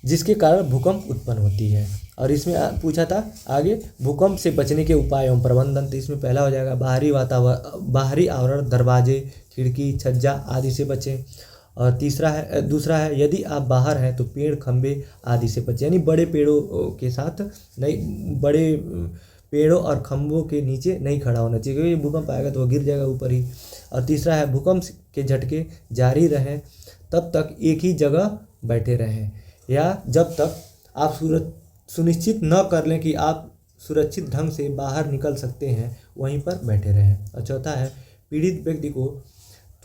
Speaker 1: जिसके कारण भूकंप उत्पन्न होती है। और इसमें पूछा था आगे भूकंप से बचने के उपाय एवं प्रबंधन, तो इसमें पहला हो जाएगा बाहरी आवरण, दरवाजे, खिड़की, छज्जा आदि से बचें। और दूसरा है यदि आप बाहर हैं तो पेड़, खंबे आदि से बचें, यानी बड़े पेड़ों के साथ नहीं, बड़े पेड़ों और खंभों के नीचे नहीं खड़ा होना चाहिए, क्योंकि भूकंप आएगा तो वो गिर जाएगा ऊपर ही। और तीसरा है भूकंप के झटके जारी रहें तब तक एक ही जगह बैठे रहें, या जब तक आप सुनिश्चित न कर लें कि आप सुरक्षित ढंग से बाहर निकल सकते हैं, वहीं पर बैठे रहें। और चौथा है पीड़ित व्यक्ति को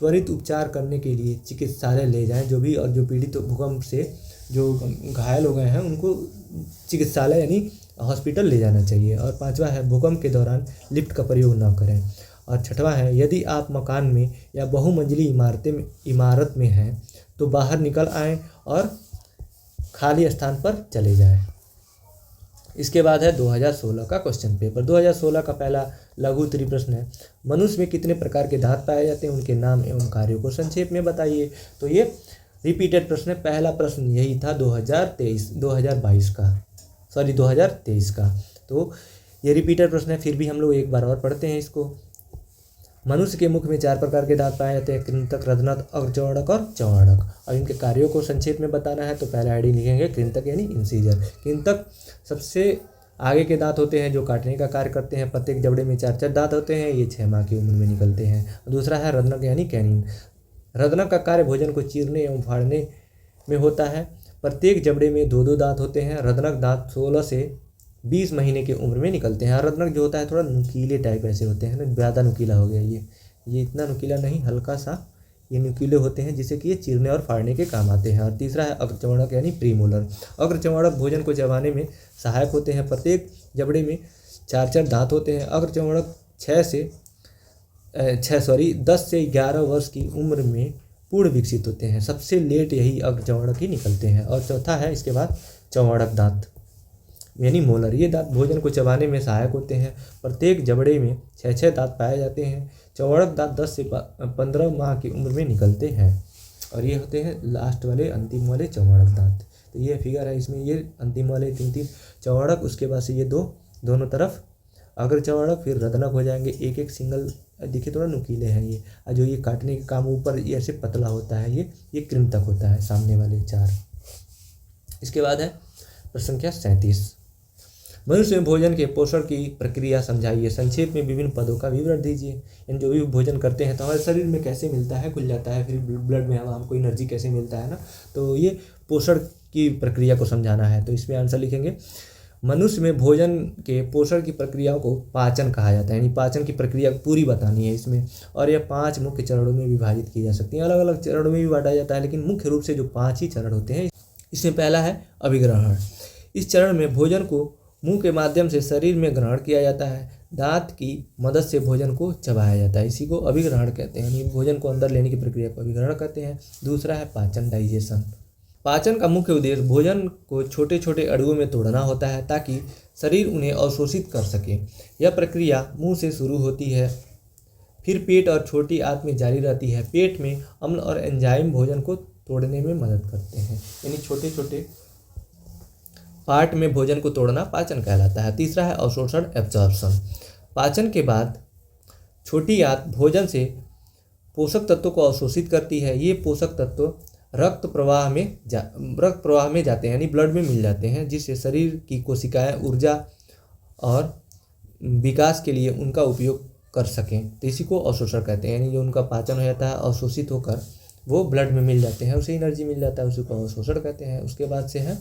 Speaker 1: त्वरित उपचार करने के लिए चिकित्सालय ले जाएं, जो पीड़ित भूकंप से जो घायल हो गए हैं उनको चिकित्सालय यानी हॉस्पिटल ले जाना चाहिए। और पांचवा है भूकंप के दौरान लिफ्ट का प्रयोग न करें। और छठवां है यदि आप मकान में या बहुमंजिली इमारत में हैं तो बाहर निकल आएं और खाली स्थान पर चले जाएं। इसके बाद है 2016 का क्वेश्चन पेपर। 2016 का पहला लघु उत्तरीय प्रश्न है, मनुष्य में कितने प्रकार के दांत पाए जाते हैं, उनके नाम एवं कार्यों को संक्षेप में बताइए। तो ये रिपीटेड प्रश्न है। पहला प्रश्न यही था 2023 का। तो ये रिपीटेड प्रश्न है, फिर भी हम लोग एक बार और पढ़ते हैं इसको। मनुष्य के मुख में 4 प्रकार के दांत पाए जाते हैं, कृंतक, रत्नक, अग्रचौड़क और चौड़क। और इनके कार्यों को संक्षेप में बताना है तो पहला हेडिंग लिखेंगे कृंतक यानी इंसीजर। कृंतक सबसे आगे के दांत होते हैं जो काटने का कार्य करते हैं। प्रत्येक जबड़े में 4 दांत होते हैं, ये 6 माह की उम्र में निकलते हैं। दूसरा है रत्नक यानी कैनिन। रत्नक का कार्य भोजन को चीरने एवं फाड़ने में होता है। प्रत्येक जबड़े में 2 दांत होते हैं। रत्नक दांत 16 से 20 महीने की उम्र में निकलते हैं। रत्नक जो होता है थोड़ा नुकीले टाइप ऐसे होते हैं ना, ज़्यादा नुकीला हो गया ये इतना नुकीला नहीं, हल्का सा ये नुकीले होते हैं जिससे कि ये चीरने और फाड़ने के काम आते हैं। और तीसरा है अग्रचौड़क यानी प्रीमोलर। अग्रचौड़क भोजन को चबाने में सहायक होते हैं। प्रत्येक जबड़े में 4 दांत होते हैं। अग्रचौड़क 10 से 11 वर्ष की उम्र में पूर्ण विकसित होते हैं। सबसे लेट यही अग्रचौड़क ही निकलते हैं। और चौथा है इसके बाद चौड़क दांत यानी मोलर। ये दांत भोजन को चबाने में सहायक होते हैं। प्रत्येक जबड़े में 6 दांत पाए जाते हैं। चौड़क दांत 10 से 15 माह की उम्र में निकलते हैं। और ये होते हैं लास्ट वाले अंतिम वाले चौड़क दांत। तो ये फिगर है, इसमें ये अंतिम वाले 3 चौड़क, उसके बाद से ये दोनों तरफ अग्र चौड़क, फिर रत्नक हो जाएंगे। एक सिंगल देखिए थोड़ा नुकीले हैं ये। और जो ये काटने के काम ऊपर ये ऐसे पतला होता है, ये कृंतक होता है, सामने वाले 4। इसके बाद है प्रश्न संख्या 37, मनुष्य में भोजन के पोषण की प्रक्रिया समझाइए। संक्षेप में विभिन्न पदों का विवरण दीजिए। यानी जो भी भोजन करते हैं तो हमारे शरीर में कैसे मिलता है, खुल जाता है, फिर ब्लड में हमको एनर्जी कैसे मिलता है ना, तो ये पोषण की प्रक्रिया को समझाना है। तो इसमें आंसर लिखेंगे, मनुष्य में भोजन के पोषण की प्रक्रियाओं को पाचन कहा जाता है। यानी पाचन की प्रक्रिया पूरी बतानी है इसमें। और यह 5 मुख्य चरणों में विभाजित की जा सकती है। अलग अलग चरणों में भी बांटा जाता है, लेकिन मुख्य रूप से जो 5 ही चरण होते हैं। इसमें पहला है अभिग्रहण। इस चरण में भोजन को मुंह के माध्यम से शरीर में ग्रहण किया जाता है। दांत की मदद से भोजन को चबाया जाता है, इसी को अभिग्रहण कहते हैं। यानी भोजन को अंदर लेने की प्रक्रिया को अभिग्रहण कहते हैं। दूसरा है पाचन, डाइजेशन। पाचन का मुख्य उद्देश्य भोजन को छोटे छोटे अणुओं में तोड़ना होता है ताकि शरीर उन्हें अवशोषित कर सके। यह प्रक्रिया मुंह से शुरू होती है, फिर पेट और छोटी आंत में जारी रहती है। पेट में अम्ल और एंजाइम भोजन को तोड़ने में मदद करते हैं। यानी छोटे छोटे पार्ट में भोजन को तोड़ना पाचन कहलाता है। तीसरा है अवशोषण, एब्जॉर्प्शन। पाचन के बाद छोटी आंत भोजन से पोषक तत्वों को अवशोषित करती है। ये पोषक तत्व रक्त प्रवाह में जाते हैं, यानी ब्लड में मिल जाते हैं, जिससे शरीर की कोशिकाएं ऊर्जा और विकास के लिए उनका उपयोग कर सकें। तो इसी को अवशोषण कहते हैं। यानी जो उनका पाचन हो जाता है, अवशोषित होकर वो ब्लड में मिल जाते हैं, उसे एनर्जी मिल जाता है, उसी को अवशोषण कहते हैं। उसके बाद से है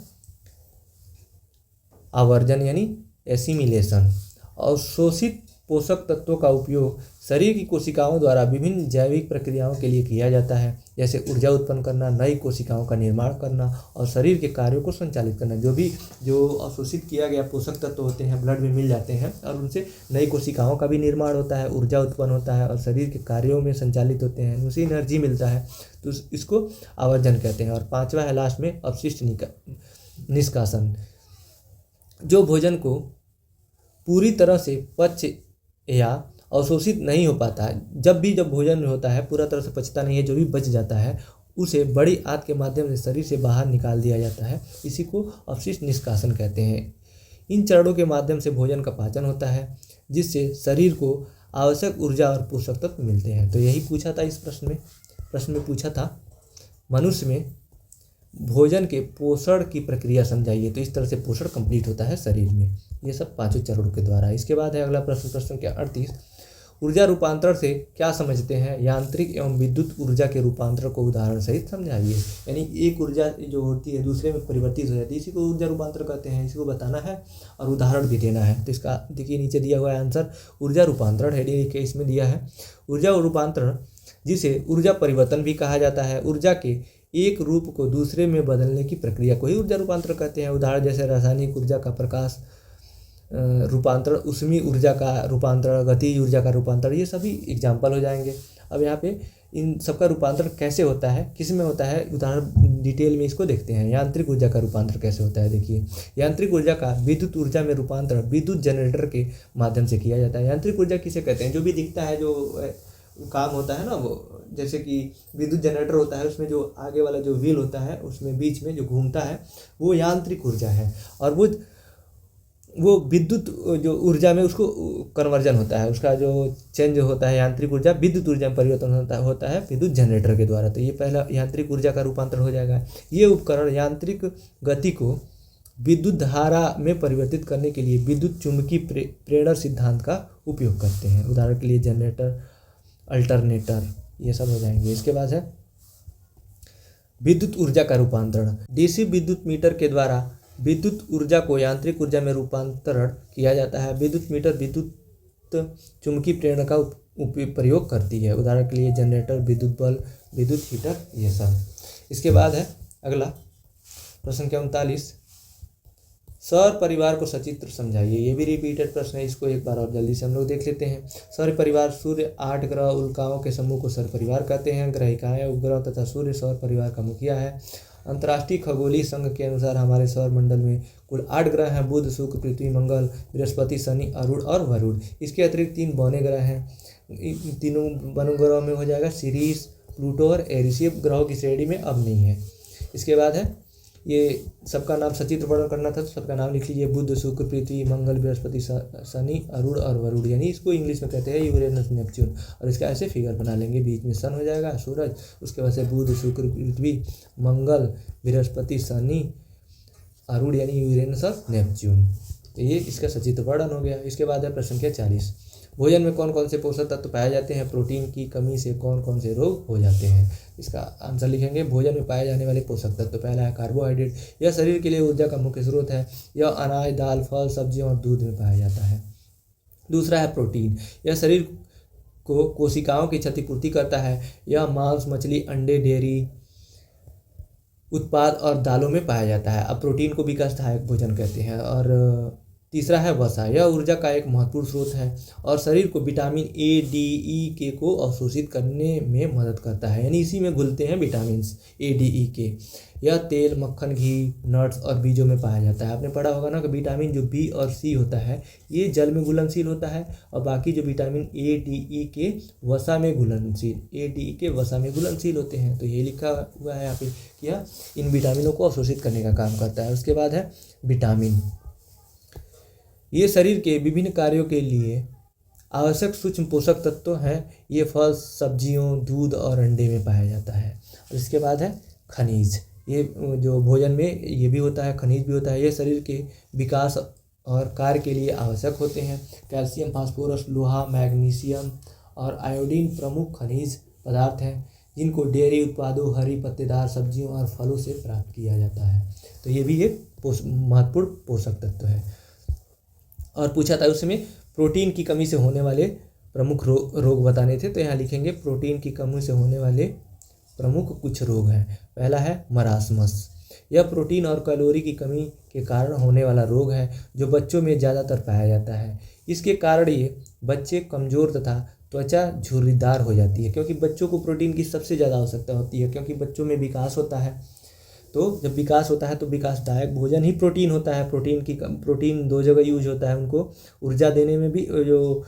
Speaker 1: आवर्जन यानी एसिमिलेशन। अवशोषित पोषक तत्वों का उपयोग शरीर की कोशिकाओं द्वारा विभिन्न जैविक प्रक्रियाओं के लिए किया जाता है, जैसे ऊर्जा उत्पन्न करना, नई कोशिकाओं का निर्माण करना और शरीर के कार्यों को संचालित करना। जो अवशोषित किया गया पोषक तत्व होते हैं ब्लड में मिल जाते हैं और उनसे नई कोशिकाओं का भी निर्माण होता है, ऊर्जा उत्पन्न होता है और शरीर के कार्यों में संचालित होते हैं, उसे एनर्जी मिलता है। तो इसको आवर्जन कहते हैं। और पांचवा है लास्ट में अपशिष्ट निष्कासन। जो भोजन को पूरी तरह से पच या अवशोषित नहीं हो पाता है, जब भोजन होता है पूरा तरह से पचता नहीं है, जो भी बच जाता है उसे बड़ी आंत के माध्यम से शरीर से बाहर निकाल दिया जाता है, इसी को अपशिष्ट निष्कासन कहते हैं। इन चरणों के माध्यम से भोजन का पाचन होता है, जिससे शरीर को आवश्यक ऊर्जा और पोषक तत्व मिलते हैं। तो यही पूछा था इस प्रश्न में पूछा था, मनुष्य में भोजन के पोषण की प्रक्रिया समझाइए। तो इस तरह से पोषण कंप्लीट होता है शरीर में, ये सब 5 चरणों के द्वारा। इसके बाद है अगला प्रश्न क्या 38, ऊर्जा रूपांतरण से क्या समझते हैं? यांत्रिक एवं विद्युत ऊर्जा के रूपांतरण को उदाहरण सहित समझाइए। यानी एक ऊर्जा जो होती है दूसरे में परिवर्तित हो जाती है, इसी को ऊर्जा रूपांतरण कहते हैं। इसको बताना है और उदाहरण भी देना है। तो इसका देखिए नीचे दिया हुआ है आंसर, ऊर्जा रूपांतरण हेडिंग के इसमें दिया है। ऊर्जा रूपांतरण, जिसे ऊर्जा परिवर्तन भी कहा जाता है, ऊर्जा के एक रूप को दूसरे में बदलने की प्रक्रिया को ही ऊर्जा रूपांतरण कहते हैं। उदाहरण जैसे रासायनिक ऊर्जा का प्रकाश रूपांतरण, ऊष्मीय ऊर्जा का रूपांतरण, गतिज ऊर्जा का रूपांतरण, ये सभी एग्जाम्पल हो जाएंगे। अब यहाँ पे इन सबका रूपांतरण कैसे होता है, किस में होता है, उदाहरण डिटेल में इसको देखते हैं। यांत्रिक ऊर्जा का रूपांतरण कैसे होता है, देखिए यांत्रिक ऊर्जा का विद्युत ऊर्जा में रूपांतरण विद्युत जनरेटर के माध्यम से किया जाता है। यांत्रिक ऊर्जा किसे कहते हैं, जो भी दिखता है, जो काम होता है ना, वो जैसे कि विद्युत जनरेटर होता है, उसमें जो आगे वाला जो व्हील होता है, उसमें बीच में जो घूमता है, वो यांत्रिक ऊर्जा है। और वो विद्युत जो ऊर्जा में उसको कन्वर्जन होता है, उसका जो चेंज होता है, यांत्रिक ऊर्जा विद्युत ऊर्जा में परिवर्तन होता है विद्युत जनरेटर के द्वारा। तो ये पहला यांत्रिक ऊर्जा का रूपांतरण हो जाएगा। ये उपकरण यांत्रिक गति को विद्युत धारा में परिवर्तित करने के लिए विद्युत चुंबकीय प्रेरण सिद्धांत का उपयोग करते हैं। उदाहरण के लिए जनरेटर, अल्टरनेटर, ये सब हो जाएंगे। इसके बाद है विद्युत ऊर्जा का रूपांतरण। डीसी विद्युत मीटर के द्वारा विद्युत ऊर्जा को यांत्रिक ऊर्जा में रूपांतरण किया जाता है। विद्युत मीटर विद्युत चुंबकीय प्रेरण का प्रयोग करती है। उदाहरण के लिए जनरेटर, विद्युत बल्ब, विद्युत हीटर, ये सब। इसके बाद है अगला प्रश्न संख्या 39, सौर परिवार को सचित्र समझाइए। ये भी रिपीटेड प्रश्न है, इसको एक बार और जल्दी से हम लोग देख लेते हैं। सौर परिवार सूर्य, 8 ग्रह, उल्काओं के समूह को सौर परिवार कहते हैं। ग्रहिकाएं, उपग्रह तथा सूर्य सौर परिवार का मुखिया है। अंतर्राष्ट्रीय खगोलीय संघ के अनुसार हमारे सौर मंडल में कुल 8 ग्रह हैं। बुध, शुक्र, पृथ्वी, मंगल, बृहस्पति, शनि, अरुण और वरुण। इसके अतिरिक्त 3 बौने ग्रह हैं। तीनों बौने ग्रहों में हो जाएगा सीरीस, प्लूटो और एरिस। ये ग्रहों की श्रेणी में अब नहीं है। इसके बाद है ये सबका नाम सचित्र वर्णन करना था, तो सबका नाम लिख लीजिए। बुध, शुक्र, पृथ्वी, मंगल, बृहस्पति, शनि, अरुण और वरुण, यानी इसको इंग्लिश में कहते हैं यूरेनस, नेपच्यून। और इसका ऐसे फिगर बना लेंगे, बीच में सन हो जाएगा, सूरज, उसके बाद से बुध, शुक्र, पृथ्वी, मंगल, बृहस्पति, शनि, अरुण यानी यूरेनस और नेपच्यून। तो ये इसका सचित्र वर्णन हो गया। इसके बाद है प्रश्न संख्या 40, भोजन में कौन कौन से पोषक तत्व पाए जाते हैं, प्रोटीन की कमी से कौन कौन से रोग हो जाते हैं। इसका आंसर लिखेंगे, भोजन में पाए जाने वाले पोषक तत्व, पहला है कार्बोहाइड्रेट, यह शरीर के लिए ऊर्जा का मुख्य स्रोत है। यह अनाज, दाल, फल, सब्जियों और दूध में पाया जाता है। दूसरा है प्रोटीन, यह शरीर को कोशिकाओं की क्षतिपूर्ति करता है। यह मांस, मछली, अंडे, डेयरी उत्पाद और दालों में पाया जाता है। अब प्रोटीन को विकास सहायक भोजन कहते हैं। और तीसरा है वसा, यह ऊर्जा का एक महत्वपूर्ण स्रोत है और शरीर को विटामिन ए, डी, ई, के को अवशोषित करने में मदद करता है, यानी इसी में घुलते हैं विटामिन ए, डी, ई, के। यह तेल, मक्खन, घी, नट्स और बीजों में पाया जाता है। आपने पढ़ा होगा ना कि विटामिन जो बी और सी होता है ये जल में घुलनशील होता है, और बाकी जो विटामिन ए, डी, ई के वसा में घुलनशील, ए, डी, ई के वसा में घुलनशील होते हैं। तो ये लिखा हुआ है यहाँ पे कि यह इन विटामिनों को अवशोषित करने का काम करता है। उसके बाद है विटामिन, ये शरीर के विभिन्न कार्यों के लिए आवश्यक सूक्ष्म पोषक तत्व हैं। ये फल, सब्जियों, दूध और अंडे में पाया जाता है। और इसके बाद है खनिज, ये जो भोजन में ये भी होता है, खनिज भी होता है। ये शरीर के विकास और कार्य के लिए आवश्यक होते हैं। कैल्शियम, फास्फोरस, लोहा, मैग्नीशियम और आयोडीन प्रमुख खनिज पदार्थ हैं जिनको डेयरी उत्पादों, हरी पत्तेदार सब्जियों और फलों से प्राप्त किया जाता है। तो ये भी एक महत्वपूर्ण पोषक तत्व है। और पूछा था उसमें प्रोटीन की कमी से होने वाले प्रमुख रोग बताने थे, तो यहाँ लिखेंगे प्रोटीन की कमी से होने वाले प्रमुख कुछ रोग हैं। पहला है मरासमस, यह प्रोटीन और कैलोरी की कमी के कारण होने वाला रोग है जो बच्चों में ज़्यादातर पाया जाता है। इसके कारण ये बच्चे कमज़ोर तथा त्वचा झुर्रीदार हो जाती है, क्योंकि बच्चों को प्रोटीन की सबसे ज़्यादा आवश्यकता होती है, क्योंकि बच्चों में विकास होता है। तो जब विकास होता है तो विकासदायक भोजन ही प्रोटीन होता है। प्रोटीन 2 जगह यूज होता है, उनको ऊर्जा देने में भी, जो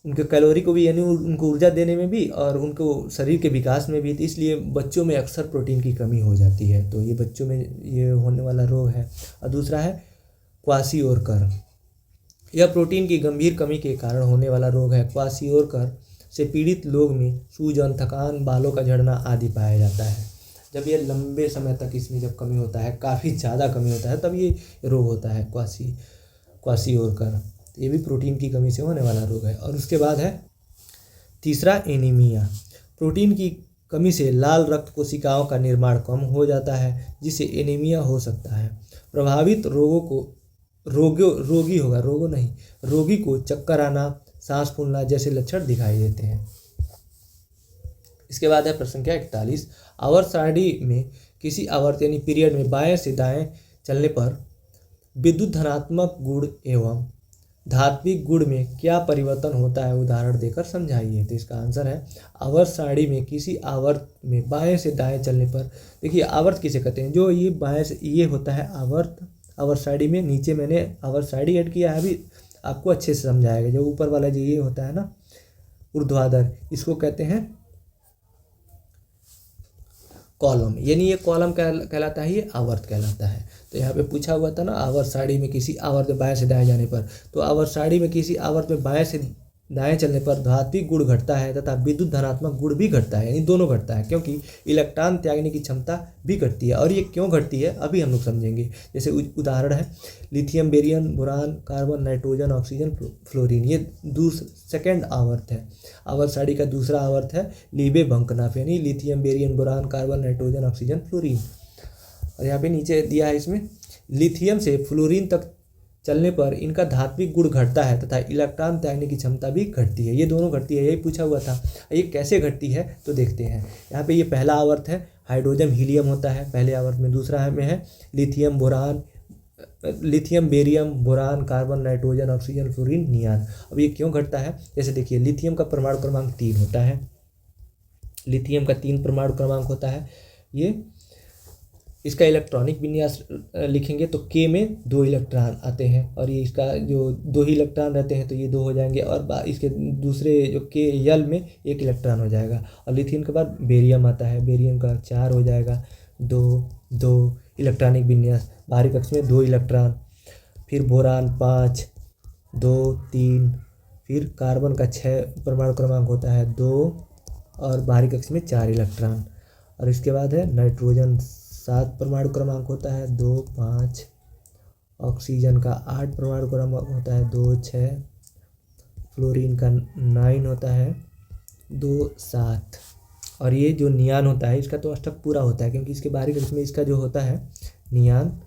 Speaker 1: उनके कैलोरी को भी, यानी उनको ऊर्जा देने में भी और उनको शरीर के विकास में भी। तो इसलिए बच्चों में अक्सर प्रोटीन की कमी हो जाती है, तो ये बच्चों में ये होने वाला रोग है। और दूसरा है क्वाशियोरकर, यह प्रोटीन की गंभीर कमी के कारण होने वाला रोग है। क्वाशियोरकर से पीड़ित लोग में सूजन, थकान, बालों का झड़ना आदि पाया जाता है। जब ये लंबे समय तक इसमें जब कमी होता है, काफ़ी ज़्यादा कमी होता है, तब ये रोग होता है क्वाशियोरकर। ये भी प्रोटीन की कमी से होने वाला रोग है। और उसके बाद है तीसरा एनीमिया, प्रोटीन की कमी से लाल रक्त कोशिकाओं का निर्माण कम हो जाता है, जिससे एनीमिया हो सकता है। प्रभावित रोगी को चक्कर आना, सांस फूलना जैसे लक्षण दिखाई देते हैं। इसके बाद है प्रश्न संख्या 41। आवर्त सारणी में किसी आवर्त यानी पीरियड में बाएं से दाएं चलने पर विद्युत धनात्मक गुण एवं धात्विक गुण में क्या परिवर्तन होता है, उदाहरण देकर समझाइए। तो इसका आंसर है आवर्त सारणी में किसी आवर्त में बाएं से दाएं चलने पर, देखिए आवर्त किसे कहते हैं, जो ये बाएं से ये होता है आवर्त। आवर्त सारणी में नीचे मैंने आवर्त सारणी ऐड किया है, अभी आपको अच्छे से समझाएगा। जो ऊपर वाला जो ये होता है ना ऊर्ध्वाधर, इसको कहते हैं कॉलम, यानी ये कॉलम कहलाता है, ये आवर्त कहलाता है। तो यहाँ पे पूछा हुआ था ना आवर्त सारणी में किसी आवर्त में बाएं से दाएं जाने पर, तो आवर्त सारणी में किसी आवर्त में बाएं से दाएं चलने पर धात्विक गुण घटता है तथा विद्युत धनात्मक गुण भी घटता है, यानी दोनों घटता है, क्योंकि इलेक्ट्रॉन त्यागने की क्षमता भी घटती है। और ये क्यों घटती है अभी हम लोग समझेंगे। जैसे उदाहरण है lithium, beryllium, boron, carbon, nitrogen, oxygen, fluorine, ये सेकेंड आवर्त है। आवर्त सारणी का दूसरा आवर्त है लीबे बंकनाफ, यानी lithium, beryllium, boron, carbon, nitrogen, oxygen, fluorine. और यहाँ पे नीचे दिया है इसमें लिथियम से फ्लोरीन तक चलने पर इनका धात्विक गुण घटता है तथा इलेक्ट्रॉन त्यागने की क्षमता भी घटती है। ये दोनों घटती है, यही पूछा हुआ था। ये कैसे घटती है तो देखते हैं। यहाँ पे ये पहला आवर्त है, हाइड्रोजन हीलियम होता है पहले आवर्त में। दूसरा में है lithium, beryllium, boron, carbon, nitrogen, oxygen, fluorine, neon. अब ये क्यों घटता है, जैसे देखिए लिथियम का परमाणु क्रमांक 3 होता है, लिथियम का 3 परमाणु क्रमांक होता है। ये इसका इलेक्ट्रॉनिक विन्यास लिखेंगे तो के में 2 इलेक्ट्रॉन आते हैं, और ये इसका जो 2 ही इलेक्ट्रॉन रहते हैं तो ये 2 हो जाएंगे, और इसके दूसरे जो के यल में 1 इलेक्ट्रॉन हो जाएगा। और लिथियम के बाद बेरियम आता है, बेरियम का 4 हो जाएगा, 2 इलेक्ट्रॉनिक विन्यास, बाहरी कक्ष में 2 इलेक्ट्रॉन। फिर बोरान 5, 2, 3, फिर कार्बन का 6 परमाणु क्रमांक होता है 2, और बाहरी कक्ष में 4 इलेक्ट्रॉन। और इसके बाद है नाइट्रोजन 7 परमाणु क्रमांक होता है 2, 5, ऑक्सीजन का 8 परमाणु क्रमांक होता है 2, 6, फ्लोरीन का 9 होता है 2, 7। और ये जो नियान होता है इसका तो अष्टक पूरा होता है, क्योंकि इसके बाहरी कक्ष में इसका जो होता है नियान,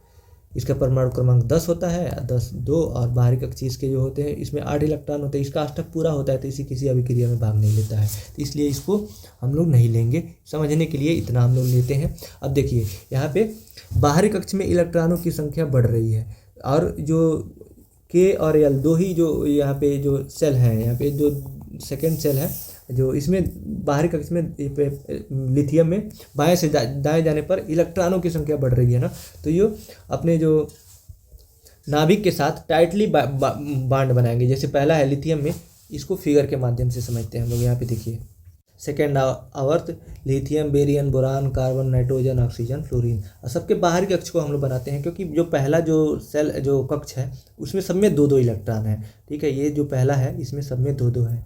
Speaker 1: इसका परमाणु क्रमांक 10 होता है, 10, 2, और बाहरी कक्ष इसके जो होते हैं इसमें 8 इलेक्ट्रॉन होते हैं। इसका अष्टक पूरा होता है तो इसी किसी अभिक्रिया में भाग नहीं लेता है, तो इसलिए इसको हम लोग नहीं लेंगे। समझने के लिए इतना हम लोग लेते हैं। अब देखिए यहाँ पे बाहरी कक्ष में इलेक्ट्रॉनों की संख्या बढ़ रही है, और जो के और एल 2 ही जो यहाँ पे जो सेल हैं, यहाँ पे जो सेकेंड सेल है जो इसमें बाहरी कक्ष में लिथियम में बाएं से दाएं जाने पर इलेक्ट्रॉनों की संख्या बढ़ रही है ना, तो ये अपने जो नाभिक के साथ टाइटली बांड बनाएंगे। जैसे पहला है लिथियम में, इसको फिगर के माध्यम से समझते हैं हम लोग। यहाँ पे देखिए सेकेंड आवर्त lithium, beryllium, boron, carbon, nitrogen, oxygen, fluorine. और सबके बाहरी कक्ष को हम लोग बनाते हैं, क्योंकि जो पहला जो सेल जो कक्ष है उसमें सब में 2-2 इलेक्ट्रॉन है। ठीक है, ये जो पहला है इसमें सब में 2-2 है,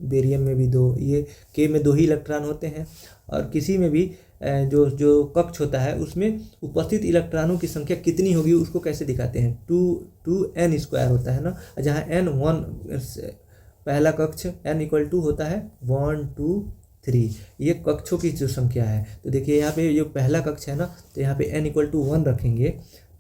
Speaker 1: बेरियम में भी 2, ये के में 2 ही इलेक्ट्रॉन होते हैं। और किसी में भी जो कक्ष होता है उसमें उपस्थित इलेक्ट्रॉनों की संख्या कितनी होगी उसको कैसे दिखाते हैं, 2n² होता है ना, जहाँ n 1 पहला कक्ष n = होता है 1, 2, 3, ये कक्षों की जो संख्या है। तो देखिए यहाँ पे जो पहला कक्ष है ना, तो यहाँ पे n = 1 रखेंगे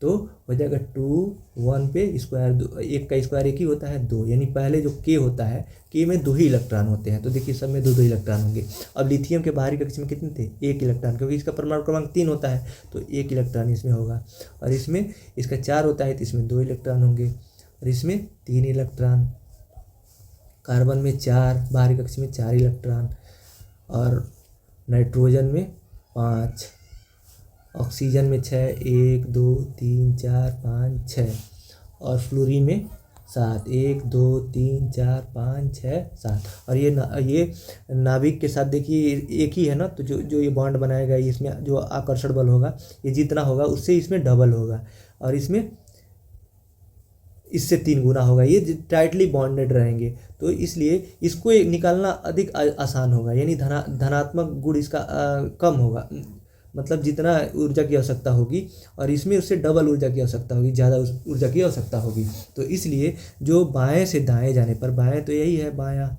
Speaker 1: तो हो जाएगा 2, 1 पे स्क्वायर, 1 का स्क्वायर 1 ही होता है 2, यानी पहले जो के होता है के में 2 ही इलेक्ट्रॉन होते हैं। तो देखिए सब में 2-2 इलेक्ट्रॉन होंगे। अब लिथियम के बाहरी कक्ष में कितने थे, 1 इलेक्ट्रॉन, क्योंकि इसका परमाणु क्रमांक 3 होता है तो 1 इलेक्ट्रॉन इसमें होगा। और इसमें इसका 4 होता है तो इसमें 2 इलेक्ट्रॉन होंगे, और इसमें 3 इलेक्ट्रॉन। कार्बन में 4, बाहरी कक्ष में 4 इलेक्ट्रॉन, और नाइट्रोजन में 5, ऑक्सीजन में 6, 1, 2, 3, 4, 5, 6, और फ्लोरीन में 7, 1, 2, 3, 4, 5, 6, 7। और ये नाभिक के साथ देखिए एक ही है ना, तो जो ये बॉन्ड बनाएगा इसमें जो आकर्षण बल होगा ये जितना होगा उससे इसमें डबल होगा, और इसमें इससे 3 गुना होगा। ये टाइटली बॉन्डेड रहेंगे, तो इसलिए इसको निकालना अधिक आसान होगा, यानी धनात्मक गुण इसका कम होगा, मतलब जितना ऊर्जा की आवश्यकता होगी, और इसमें उससे डबल ऊर्जा की आवश्यकता होगी, ज़्यादा ऊर्जा की आवश्यकता होगी। तो इसलिए जो बाएं से दाएं जाने पर, बाएं तो यही है बायां,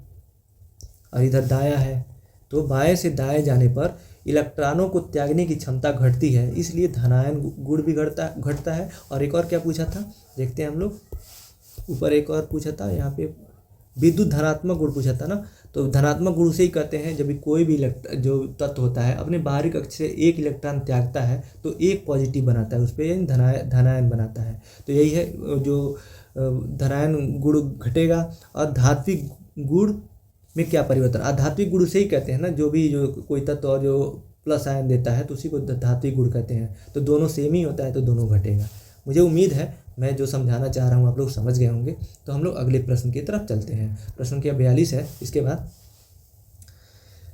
Speaker 1: और इधर दायां है, तो बाएं से दाएं जाने पर इलेक्ट्रॉनों को त्यागने की क्षमता घटती है, इसलिए धनायन गुण भी घटता है। और एक और क्या पूछा था देखते हैं हम लोग, ऊपर एक और पूछा था, यहाँ पे विद्युत धनात्मक गुण पूछा था ना, तो धनात्मक गुण उसे ही कहते हैं जब भी कोई भी जो तत्व होता है अपने बाहरी कक्ष से एक इलेक्ट्रॉन त्यागता है तो एक पॉजिटिव बनाता है, उस पर धनायन बनाता है। तो यही है जो धनायन गुण घटेगा। और धात्विक गुण में क्या परिवर्तन, आधात्विक गुण उसे ही कहते हैं ना, जो कोई तत्व और जो प्लस आयन देता है तो उसी को धात्विक गुण कहते हैं। तो दोनों सेम ही होता है तो दोनों घटेगा। मुझे उम्मीद है मैं जो समझाना चाह रहा हूँ आप लोग समझ गए होंगे। तो हम लोग अगले प्रश्न की तरफ चलते हैं। प्रश्न संख्या 42 है। इसके बाद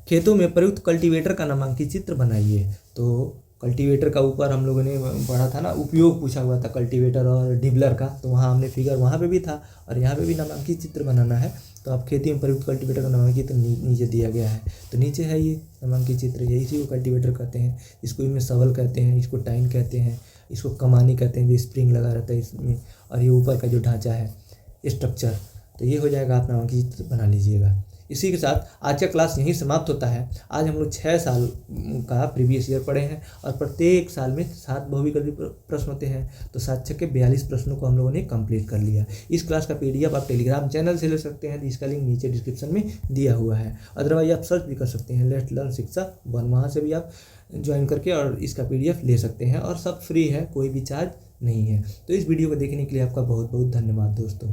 Speaker 1: खेतों में प्रयुक्त कल्टीवेटर का नामांकित चित्र बनाइए। तो कल्टीवेटर का ऊपर हम लोगों ने पढ़ा था ना, उपयोग पूछा हुआ था कल्टीवेटर और डिबलर का, तो वहाँ हमने फिगर वहाँ पे भी था और यहाँ पे भी नामांकित चित्र बनाना है। तो आप खेती में प्रयुक्त कल्टीवेटर का नामांकित नीचे दिया गया है। तो नीचे है ये नामांकित चित्र, यही इसी को कल्टीवेटर कहते हैं। इसको इनमें सवल कहते हैं, इसको टाइन कहते हैं, इसको कमानी कहते हैं जो स्प्रिंग लगा रहता है इसमें, और ये ऊपर का जो ढांचा है स्ट्रक्चर। तो ये हो जाएगा, आप नामांकित चित्र बना लीजिएगा। इसी के साथ आज का क्लास यहीं समाप्त होता है। आज हम लोग 6 साल का प्रीवियस ईयर पढ़े हैं और प्रत्येक साल में 7 बहुविकल्पी प्रश्न होते हैं। तो 7 छक्के 42 प्रश्नों को हम लोगों ने कंप्लीट कर लिया। इस क्लास का PDF आप टेलीग्राम चैनल से ले सकते हैं, इसका लिंक नीचे डिस्क्रिप्शन में दिया हुआ है। अदरवाइज आप सर्च भी कर सकते हैं लेट्स लर्न शिक्षा 1, वहाँ से भी आप ज्वाइन करके और इसका PDF ले सकते हैं और सब फ्री है, कोई भी चार्ज नहीं है। तो इस वीडियो को देखने के लिए आपका बहुत बहुत धन्यवाद दोस्तों।